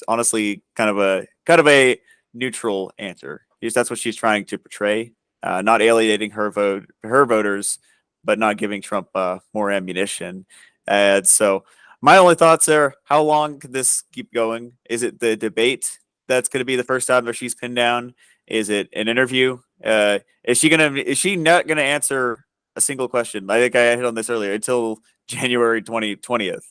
honestly kind of a neutral answer. That's what she's trying to portray, not alienating her voters, but not giving Trump more ammunition. And so my only thoughts are, how long could this keep going? Is it the debate that's going to be the first time that she's pinned down? Is it an interview? Is she not gonna answer a single question? I think I hit on this earlier, until January 20th.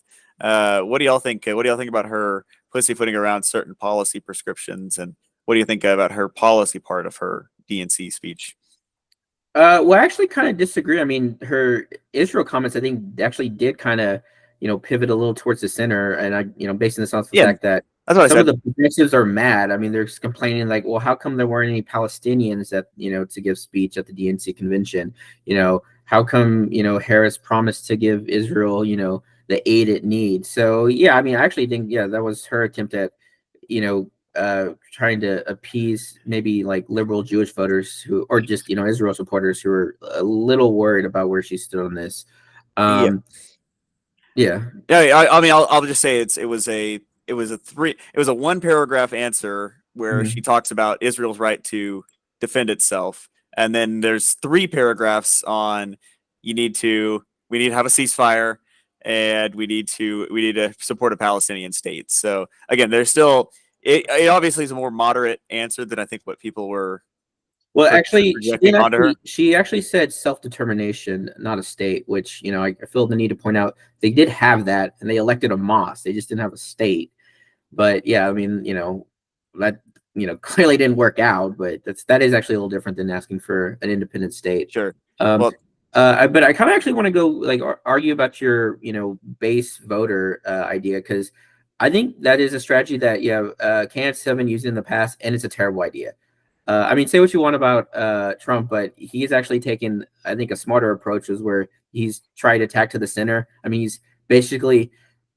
What do y'all think? What do y'all think about her pussyfooting around certain policy prescriptions? And what do you think about her policy part of her DNC speech? Well, I actually kind of disagree. I mean, her Israel comments, I think, actually did kind of, pivot a little towards the center. And I, basing this on the fact that some of the progressives are mad. I mean, they're just complaining like, well, how come there weren't any Palestinians to give speech at the DNC convention? How come, Harris promised to give Israel, the aid it needs? So, yeah, I mean, I actually think, that was her attempt at, trying to appease maybe like liberal Jewish voters who, or just Israel supporters who are a little worried about where she stood on this. Yeah. Yeah. I mean, I'll just say it was a 1-paragraph answer where she talks about Israel's right to defend itself, and then there's 3 paragraphs on we need to have a ceasefire, and we need to support a Palestinian state. So again, there's still it obviously is a more moderate answer than I think what people were. Well, actually, projecting onto her. she actually said self-determination, not a state, which, I feel the need to point out they did have that, and they elected a mosque. They just didn't have a state. But yeah, I mean, that clearly didn't work out. But that is actually a little different than asking for an independent state. Sure. But I kind of actually want to go like argue about your base voter idea, because I think that is a strategy that candidates have been using in the past, and it's a terrible idea. I mean, say what you want about Trump, but he's actually taken, I think, a smarter approach, is where he's tried to attack to the center. I mean, he's basically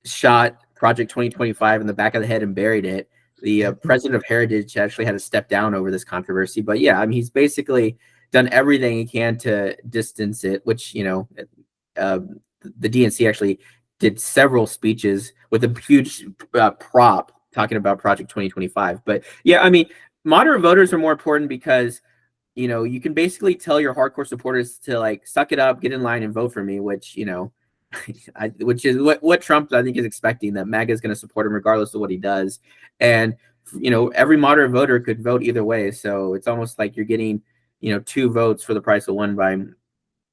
shot Project 2025 in the back of the head and buried it. The president of Heritage actually had to step down over this controversy. But yeah, I mean, he's basically done everything he can to distance it, which, the DNC actually did several speeches with a huge prop talking about Project 2025. But yeah, I mean, moderate voters are more important because, you can basically tell your hardcore supporters to like suck it up, get in line, and vote for me, which, which is what Trump, I think, is expecting, that MAGA is going to support him regardless of what he does. And, every moderate voter could vote either way. So it's almost like you're getting, 2 votes for the price of 1 by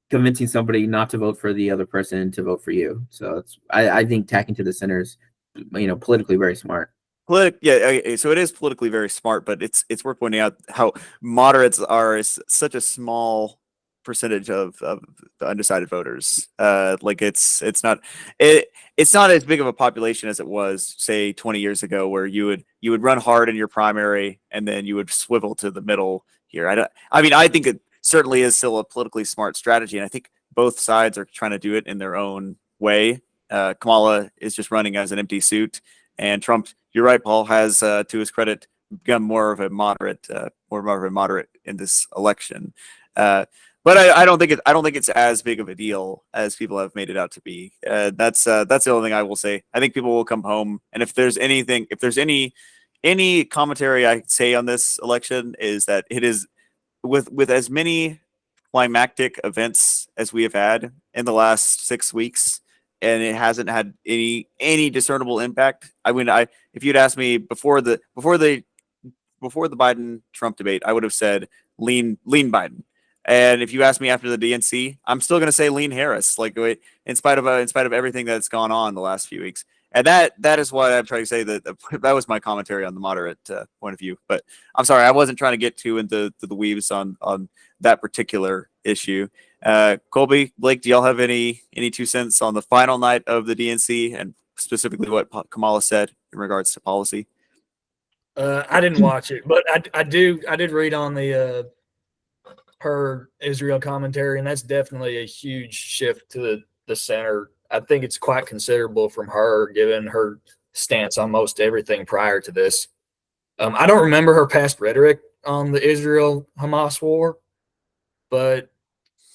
convincing somebody not to vote for the other person to vote for you. So I think tacking to the center is, politically very smart. So it is politically very smart, but it's worth pointing out how moderates are such a small percentage of the undecided voters. Like it's not as big of a population as it was, say, 20 years ago, where you would run hard in your primary and then you would swivel to the middle here. I think it certainly is still a politically smart strategy, and I think both sides are trying to do it in their own way. Kamala is just running as an empty suit, and Trump, you're right, Paul, has to his credit become more of a moderate in this election. But I don't think it's as big of a deal as people have made it out to be. That's the only thing I will say. I think people will come home, and if there's any commentary I say on this election, is that it is with as many climactic events as we have had in the last 6 weeks, and it hasn't had any discernible impact. I mean, if you'd asked me before the Biden Trump debate, I would have said lean Biden. And if you ask me after the DNC, I'm still going to say lean Harris. Like, in spite of everything that's gone on the last few weeks, and that is why I'm trying to say that was my commentary on the moderate point of view. But I'm sorry, I wasn't trying to get too into the weaves on that particular issue. Colby, Blake, do y'all have any 2 cents on the final night of the DNC, and specifically what Kamala said in regards to policy? I didn't watch it, but I did read on the her Israel commentary, and that's definitely a huge shift to the center. I think it's quite considerable from her, given her stance on most everything prior to this. I don't remember her past rhetoric on the Israel-Hamas war, but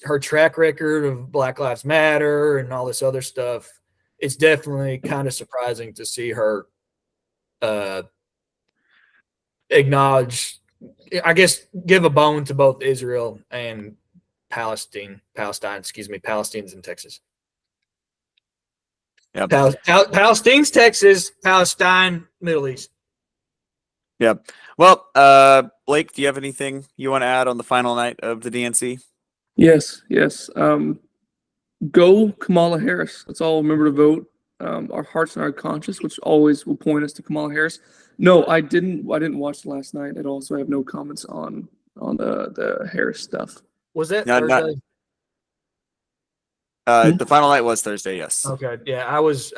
her track record of Black Lives Matter and all this other stuff, it's definitely kind of surprising to see her acknowledge, I guess, give a bone to both Israel and Palestinians in Texas. Yeah. Palestine's Texas, Palestine, Middle East. Yeah. Well, Blake, do you have anything you want to add on the final night of the DNC? Yes. Go Kamala Harris. Let's all remember to vote. Our hearts and our conscience, which always will point us to Kamala Harris. No, I didn't watch last night at all, so I have no comments on the Harris stuff. Was that Thursday? The final night was Thursday, yes. Okay, yeah, I was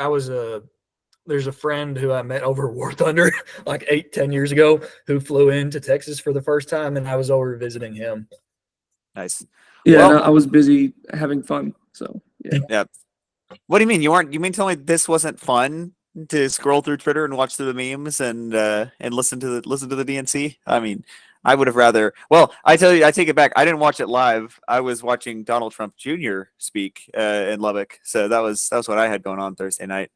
there's a friend who I met over War Thunder like 8-10 years ago who flew into Texas for the first time, and I was over visiting him. Nice. Yeah, well, I was busy having fun, so yeah. Yeah. What do you mean? You mean tell me this wasn't fun? to scroll through Twitter and watch through the memes and listen to the DNC. I mean, I would have rather. Well, I tell you, I take it back. I didn't watch it live. I was watching Donald Trump Jr. speak in Lubbock, so that was what I had going on Thursday night.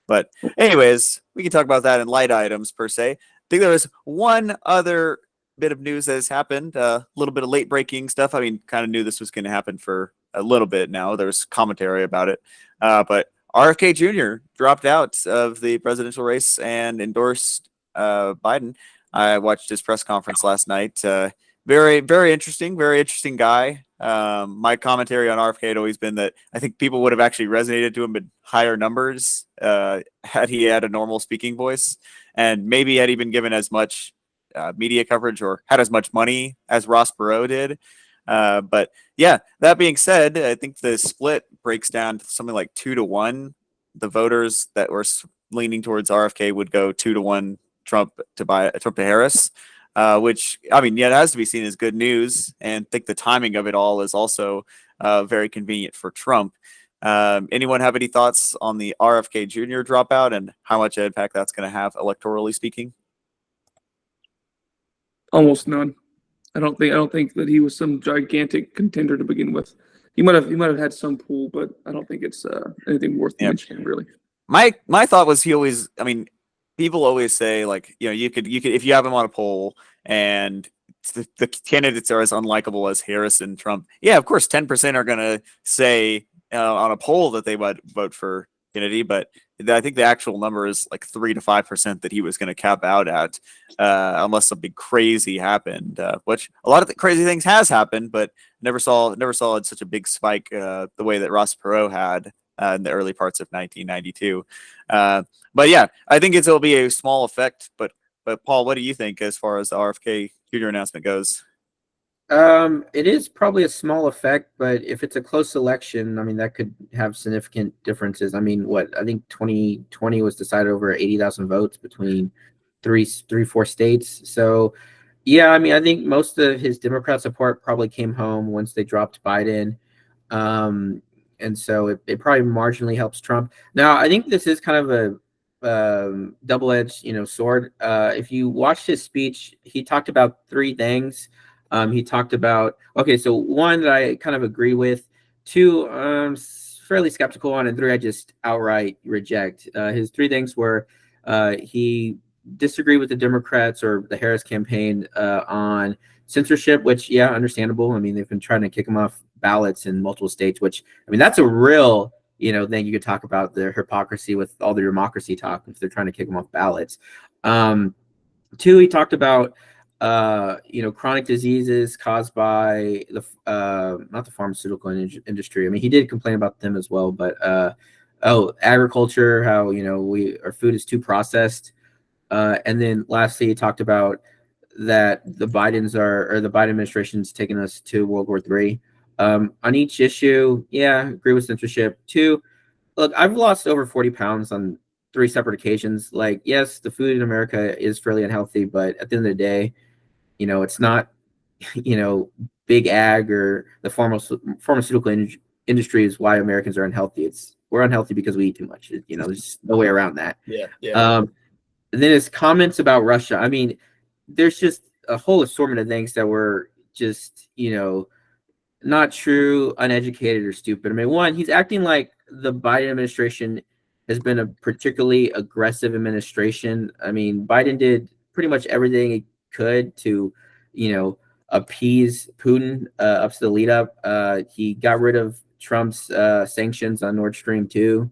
But anyways, we can talk about that in light items per se. I think there was one other bit of news that has happened. A little bit of late breaking stuff. I mean, kind of knew this was going to happen for a little bit now. There was commentary about it, but RFK Jr. dropped out of the presidential race and endorsed Biden. I watched his press conference last night. Very, very interesting guy. My commentary on RFK had always been that I think people would have actually resonated to him at higher numbers had he had a normal speaking voice, and maybe had he been given as much media coverage or had as much money as Ross Perot did. But yeah, that being said, I think the split breaks down to something like 2-1. The voters that were leaning towards RFK would go 2-1 Trump to Harris, which, I mean, yeah, it has to be seen as good news. And I think the timing of it all is also very convenient for Trump. Anyone have any thoughts on the RFK Jr. dropout and how much impact that's going to have electorally speaking? Almost none. I don't think that he was some gigantic contender to begin with. He might have had some pull, but I don't think it's anything worth mentioning, really. My thought was he always. I mean, people always say, like, you could if you have him on a poll and the candidates are as unlikable as Harris and Trump. Yeah, of course, 10% are going to say on a poll that they would vote for Kennedy, but I think the actual number is like 3 to 5% that he was going to cap out at, unless something crazy happened. Which a lot of the crazy things has happened, but never saw such a big spike the way that Ross Perot had in the early parts of 1992. But yeah, I think it'll be a small effect. But Paul, what do you think as far as the RFK Jr. announcement goes? It is probably a small effect, but if it's a close election, I mean, that could have significant differences. I mean, I think 2020 was decided over 80,000 votes between four states. So, yeah, I mean, I think most of his Democrat support probably came home once they dropped Biden. And so it probably marginally helps Trump. Now, I think this is kind of a double-edged, sword. If you watched his speech, he talked about three things. He talked about, okay, so one that I kind of agree with, two, fairly skeptical on, and three, I just outright reject. His three things were he disagreed with the Democrats or the Harris campaign on censorship, which, yeah, understandable. I mean, they've been trying to kick him off ballots in multiple states, which, I mean, that's a real, thing you could talk about, the hypocrisy with all the democracy talk if they're trying to kick him off ballots. Two, he talked about chronic diseases caused by the not the pharmaceutical industry. I mean, he did complain about them as well, but agriculture, how our food is too processed, and then lastly, he talked about that the Biden administration's taking us to World War III. On each issue, yeah, agree with censorship. Two, look, I've lost over 40 pounds on 3 separate occasions. Like, yes, the food in America is fairly unhealthy, but at the end of the day, it's not, big ag or the pharmaceutical industry is why Americans are unhealthy. We're unhealthy because we eat too much. There's no way around that. Yeah. And then his comments about Russia. I mean, there's just a whole assortment of things that were just, not true, uneducated, or stupid. I mean, one, he's acting like the Biden administration has been a particularly aggressive administration. I mean, Biden did pretty much everything he could to, appease Putin up to the lead up. He got rid of Trump's sanctions on Nord Stream 2,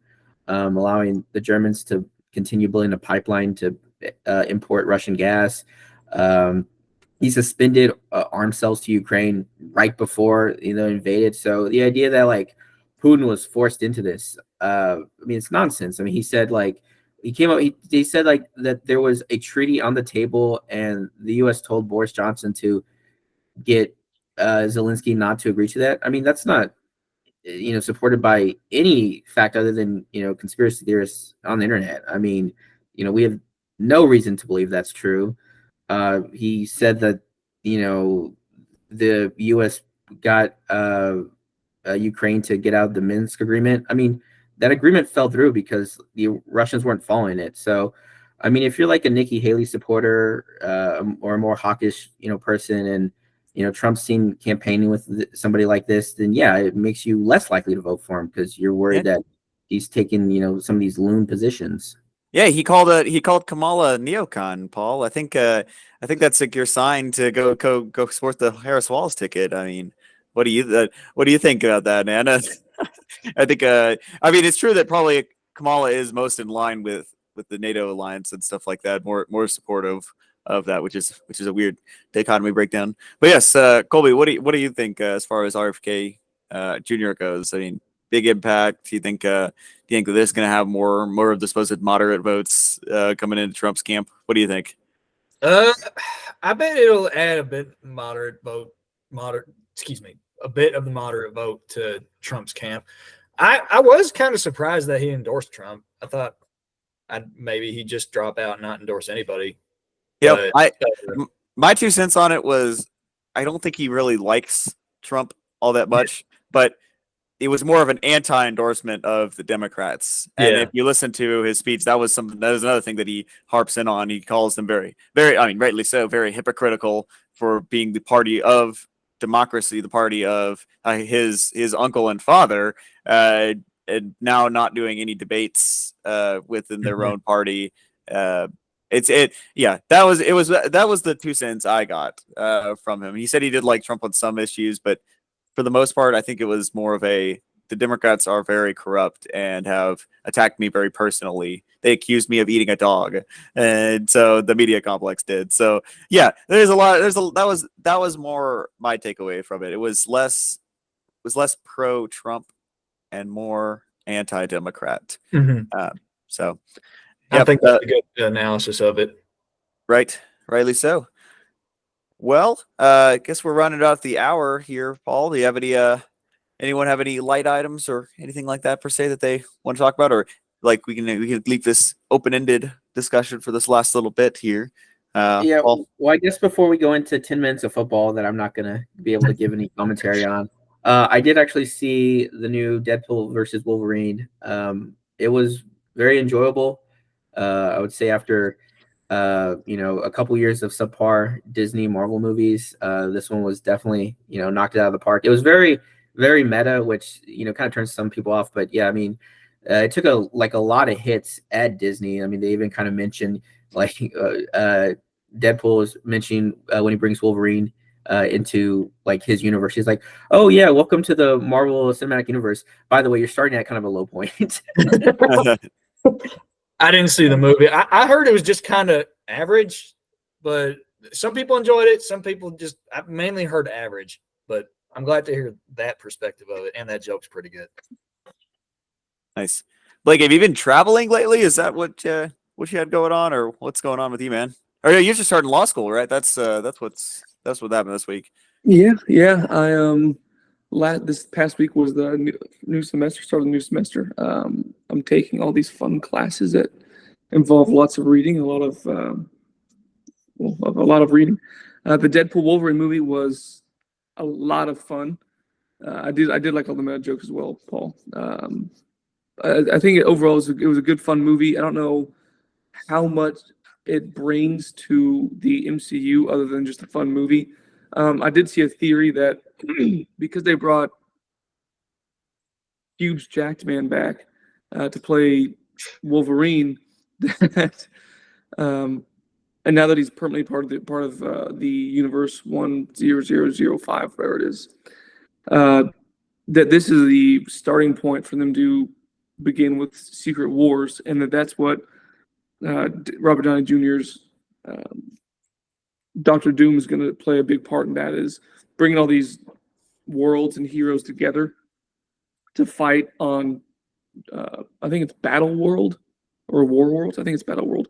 allowing the Germans to continue building a pipeline to import Russian gas. He suspended arms sales to Ukraine right before invaded. So the idea that like Putin was forced into this, I mean, it's nonsense. I mean, he said like he said like that there was a treaty on the table, and the U.S. told Boris Johnson to get Zelensky not to agree to that. I mean, that's not supported by any fact other than conspiracy theorists on the internet. I mean, we have no reason to believe that's true. He said that the U.S. got Ukraine to get out of the Minsk agreement. I mean, that agreement fell through because the Russians weren't following it. So, I mean, if you're like a Nikki Haley supporter or a more hawkish, person, and Trump's seen campaigning with somebody like this, then yeah, it makes you less likely to vote for him because you're worried that he's taking some of these loon positions. Yeah, he called Kamala a neocon, Paul. I think that's like your sign to go support the Harris Walls ticket. I mean, what do you think about that, man? I think I mean, it's true that probably Kamala is most in line with the NATO alliance and stuff like that, more supportive of that, which is a weird dichotomy breakdown. But yes, Colby, what do you think as far as RFK Jr. goes? I mean, big impact. Do you think that this is going to have more of the supposed moderate votes coming into Trump's camp? What do you think? I bet it'll add a bit a bit of the moderate vote to Trump's camp. I was kind of surprised that he endorsed Trump. I thought maybe he'd just drop out and not endorse anybody. Yep. My 2 cents on it was I don't think he really likes Trump all that much, but it was more of an anti-endorsement of the Democrats. And if you listen to his speech, that was another thing that he harps in on. He calls them very, very, I mean, rightly so, very hypocritical for being the party of democracy, the party of his uncle and father, and now not doing any debates within their own party. That was the 2 cents I got from him. He said he did like Trump on some issues, but for the most part, I think it was more of the Democrats are very corrupt and have attacked me very personally. They accused me of eating a dog, and so the media complex did. So yeah, that was more my takeaway from it. It was less pro Trump and more anti-Democrat. So I think that's a good analysis of it. Right, rightly so. Well, I guess we're running out the hour here, Paul. Do you have anyone have any light items or anything like that per se that they want to talk about, or like we can leave this open-ended discussion for this last little bit here? Paul? Well, I guess before we go into 10 minutes of football that I'm not going to be able to give any commentary on, I did actually see the new Deadpool versus Wolverine. It was very enjoyable. I would say after a couple years of subpar Disney Marvel movies, this one was definitely knocked it out of the park. It was very, very meta, which kind of turns some people off. But yeah, I mean, it took a lot of hits at Disney. I mean, they even kind of mentioned Deadpool is mentioning when he brings Wolverine into like his universe. He's like, "Oh yeah, welcome to the Marvel Cinematic Universe. By the way, you're starting at kind of a low point." I didn't see the movie. I heard it was just kind of average, but some people enjoyed it. Some people I mainly heard average, but I'm glad to hear that perspective of it. And that joke's pretty good. Nice. Blake, have you been traveling lately? Is that what you had going on, or what's going on with you, man? Or you're just starting law school, right? That's what happened this week. Yeah. This past week was the new semester, start of the new semester. I'm taking all these fun classes that involve lots of reading, a lot of reading. The Deadpool Wolverine movie was a lot of fun. I did like all the meta jokes as well, Paul. I think overall it was a good fun movie. I don't know how much it brings to the MCU other than just a fun movie. I did see a theory that because they brought huge jacked man back to play Wolverine, that and now that he's permanently part of the universe 10005, whatever it is, that this is the starting point for them to begin with Secret Wars, and that's what Robert Downey Jr.'s Dr. Doom is going to play a big part in. That is bringing all these worlds and heroes together to fight on I think it's Battle World or War World. I think it's Battle World.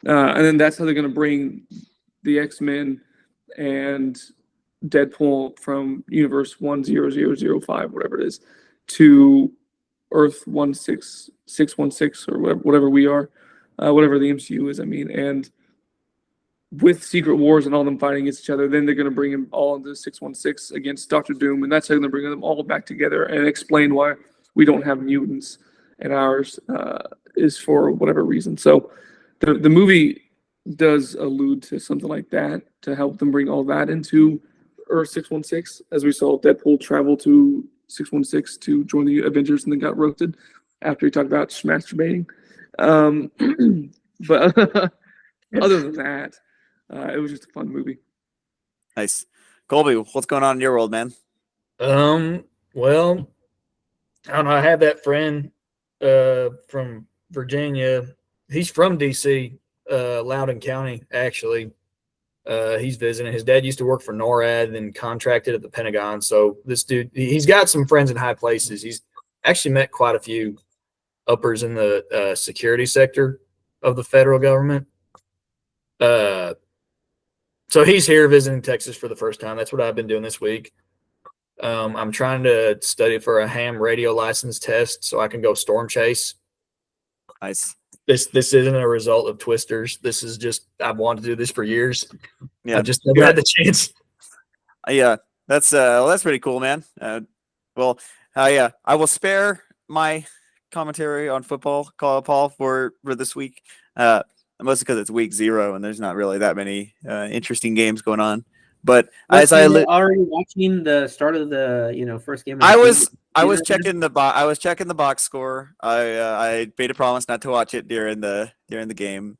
And then that's how they're going to bring the X-Men and Deadpool from universe 10005, whatever it is, to Earth 16616 or whatever we are, whatever the MCU is, I mean. And with Secret Wars and all them fighting against each other, then they're going to bring them all into 616 against Dr. Doom, and that's how they're going to bring them all back together and explain why we don't have mutants and ours is for whatever reason. So the movie does allude to something like that to help them bring all that into Earth 616, as we saw Deadpool travel to 616 to join the Avengers and then got roasted after he talked about masturbating. But other than that, it was just a fun movie. Nice. Colby, what's going on in your world, man? Well, I don't know. I have that friend from Virginia. He's from DC, Loudoun County, actually. He's visiting. His dad used to work for NORAD and contracted at the Pentagon. So this dude, he's got some friends in high places. He's actually met quite a few uppers in the security sector of the federal government. So he's here visiting Texas for the first time. That's what I've been doing this week. I'm trying to study for a ham radio license test so I can go storm chase. Nice. This isn't a result of Twisters. This is just I've wanted to do this for years. Yeah, I just never had the chance. Yeah, that's pretty cool, man. Yeah, I will spare my commentary on football, Paul, for this week. Mostly because it's week 0 and there's not really that many interesting games going on. But already watching the start of the first game. I was checking the box score. I made a promise not to watch it during the game,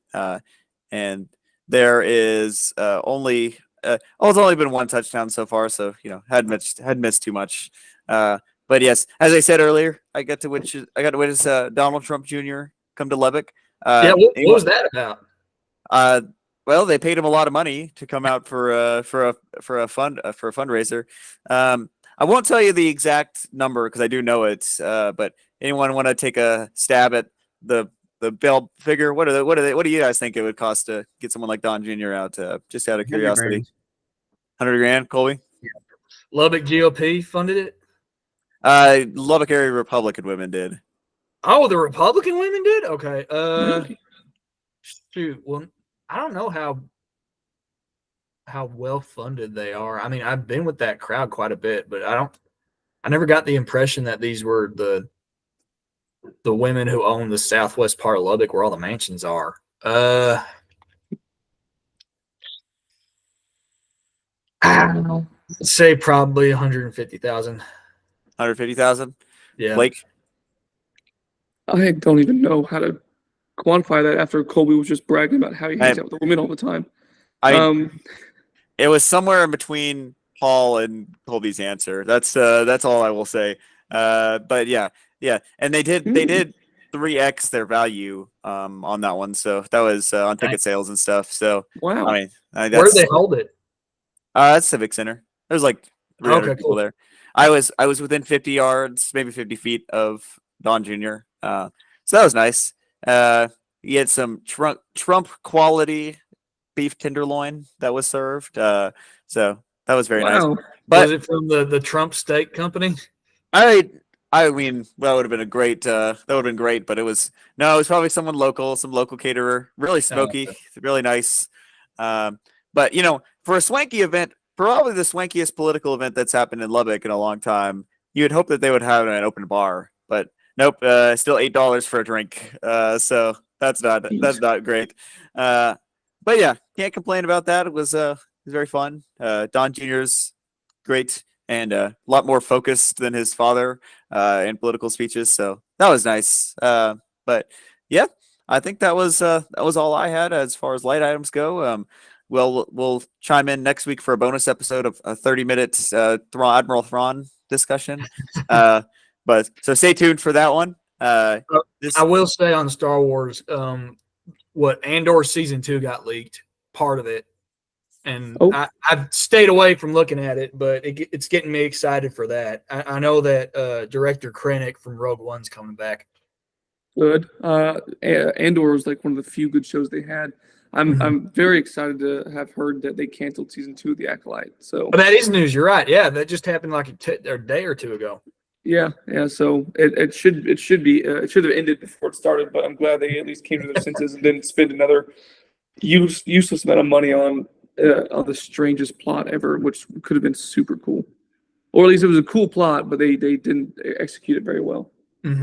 and there is only it's only been one touchdown so far, so hadn't missed too much. But yes, as I said earlier, I got to witness Donald Trump Jr. come to Lubbock. What was that about? Well, they paid him a lot of money to come out for a fundraiser. I won't tell you the exact number because I do know it. But anyone want to take a stab at the bill figure? What do you guys think it would cost to get someone like Don Jr. out? Just out of curiosity, $100,000, Colby. Yeah. Lubbock GOP funded it. Lubbock area Republican women did. Oh, the Republican women did? Okay. Shoot. Well, I don't know how well funded they are. I mean, I've been with that crowd quite a bit, but I never got the impression that these were the women who own the southwest part of Lubbock where all the mansions are. I don't know. Say probably 150,000. 150,000? Yeah. Blake? I don't even know how to quantify that after Colby was just bragging about how he hangs out with the women all the time. It was somewhere in between Paul and Colby's answer. That's all I will say. But yeah, and they did 3x their value on that one. So that was on ticket sales and stuff. So wow. I mean, where did they hold it? That's Civic Center. There's like 300 people cool. there. I was within 50 yards, maybe 50 feet of Don Jr. So that was nice. You had some Trump quality beef tenderloin that was served. So that was very nice. But was it from the Trump Steak Company? I mean, that would have been great, but it was probably some local caterer, really smoky, really nice. But for a swanky event, probably the swankiest political event that's happened in Lubbock in a long time, you would hope that they would have an open bar, but nope, still $8 for a drink. So that's not great. But yeah, can't complain about that. It was very fun. Don Jr.'s great and a lot more focused than his father in political speeches. So that was nice. But yeah, I think that was all I had as far as light items go. We'll chime in next week for a bonus episode of a 30-minute Admiral Thrawn discussion. But so stay tuned for that one. I will say on Star Wars, what Andor season 2 got leaked, part of it, and I've stayed away from looking at it, but it's getting me excited for that. I know that director Krennic from Rogue One's coming back. Good. Andor was like one of the few good shows they had. I'm very excited to have heard that they canceled season 2 of The Acolyte. So that is news. You're right. Yeah, that just happened like a day or two ago. Yeah. So it should have ended before it started, but I'm glad they at least came to their senses and didn't spend another useless amount of money on the strangest plot ever, which could have been super cool, or at least it was a cool plot, but they didn't execute it very well.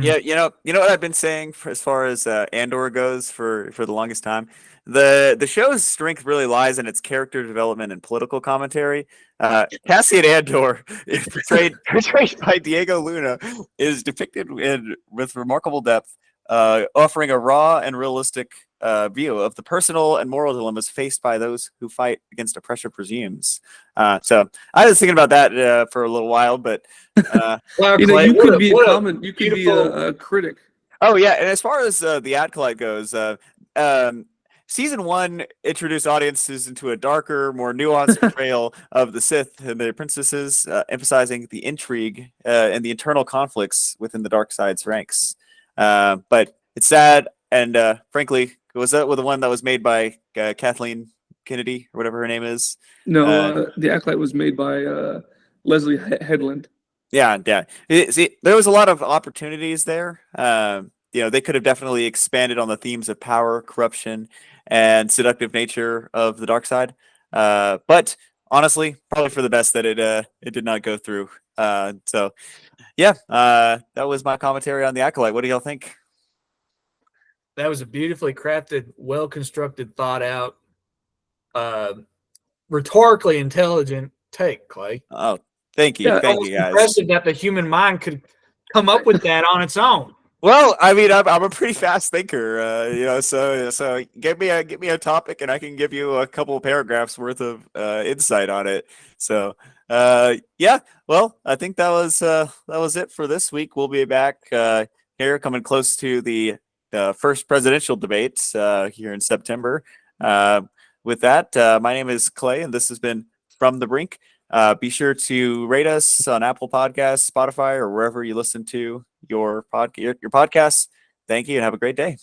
Yeah, you know what I've been saying for, as far as Andor goes for the longest time. The show's strength really lies in its character development and political commentary. Cassian Andor, portrayed by Diego Luna, is depicted with remarkable depth, offering a raw and realistic view of the personal and moral dilemmas faced by those who fight against oppressive regimes. So I was thinking about that for a little while, but. Wow, You know, Clay, you what could a- be a what a comment. You could be beautiful- a critic. Oh yeah, and as far as the Acolyte goes, season 1 introduced audiences into a darker, more nuanced portrayal of the Sith and their princesses, emphasizing the intrigue and the internal conflicts within the dark side's ranks. But it's sad, and frankly, was that the one that was made by Kathleen Kennedy or whatever her name is? No, the Acolyte was made by Leslie Headland. Yeah. See, there was a lot of opportunities there. They could have definitely expanded on the themes of power, corruption, and seductive nature of the dark side. But honestly, probably for the best that it did not go through. So yeah, that was my commentary on the Acolyte. What do y'all think? That was a beautifully crafted, well constructed, thought out, rhetorically intelligent take, Clay. Oh, thank you, Yeah, thank Almost you, guys. impressive that the human mind could come up with that on its own. Well, I mean, I'm a pretty fast thinker, so give me a topic, and I can give you a couple of paragraphs worth of insight on it. So, yeah. Well, I think that was it for this week. We'll be back here, coming close to the first presidential debates here in September. With that, my name is Clay, and this has been From the Brink. Be sure to rate us on Apple Podcasts, Spotify, or wherever you listen to your podcasts. Thank you, and have a great day.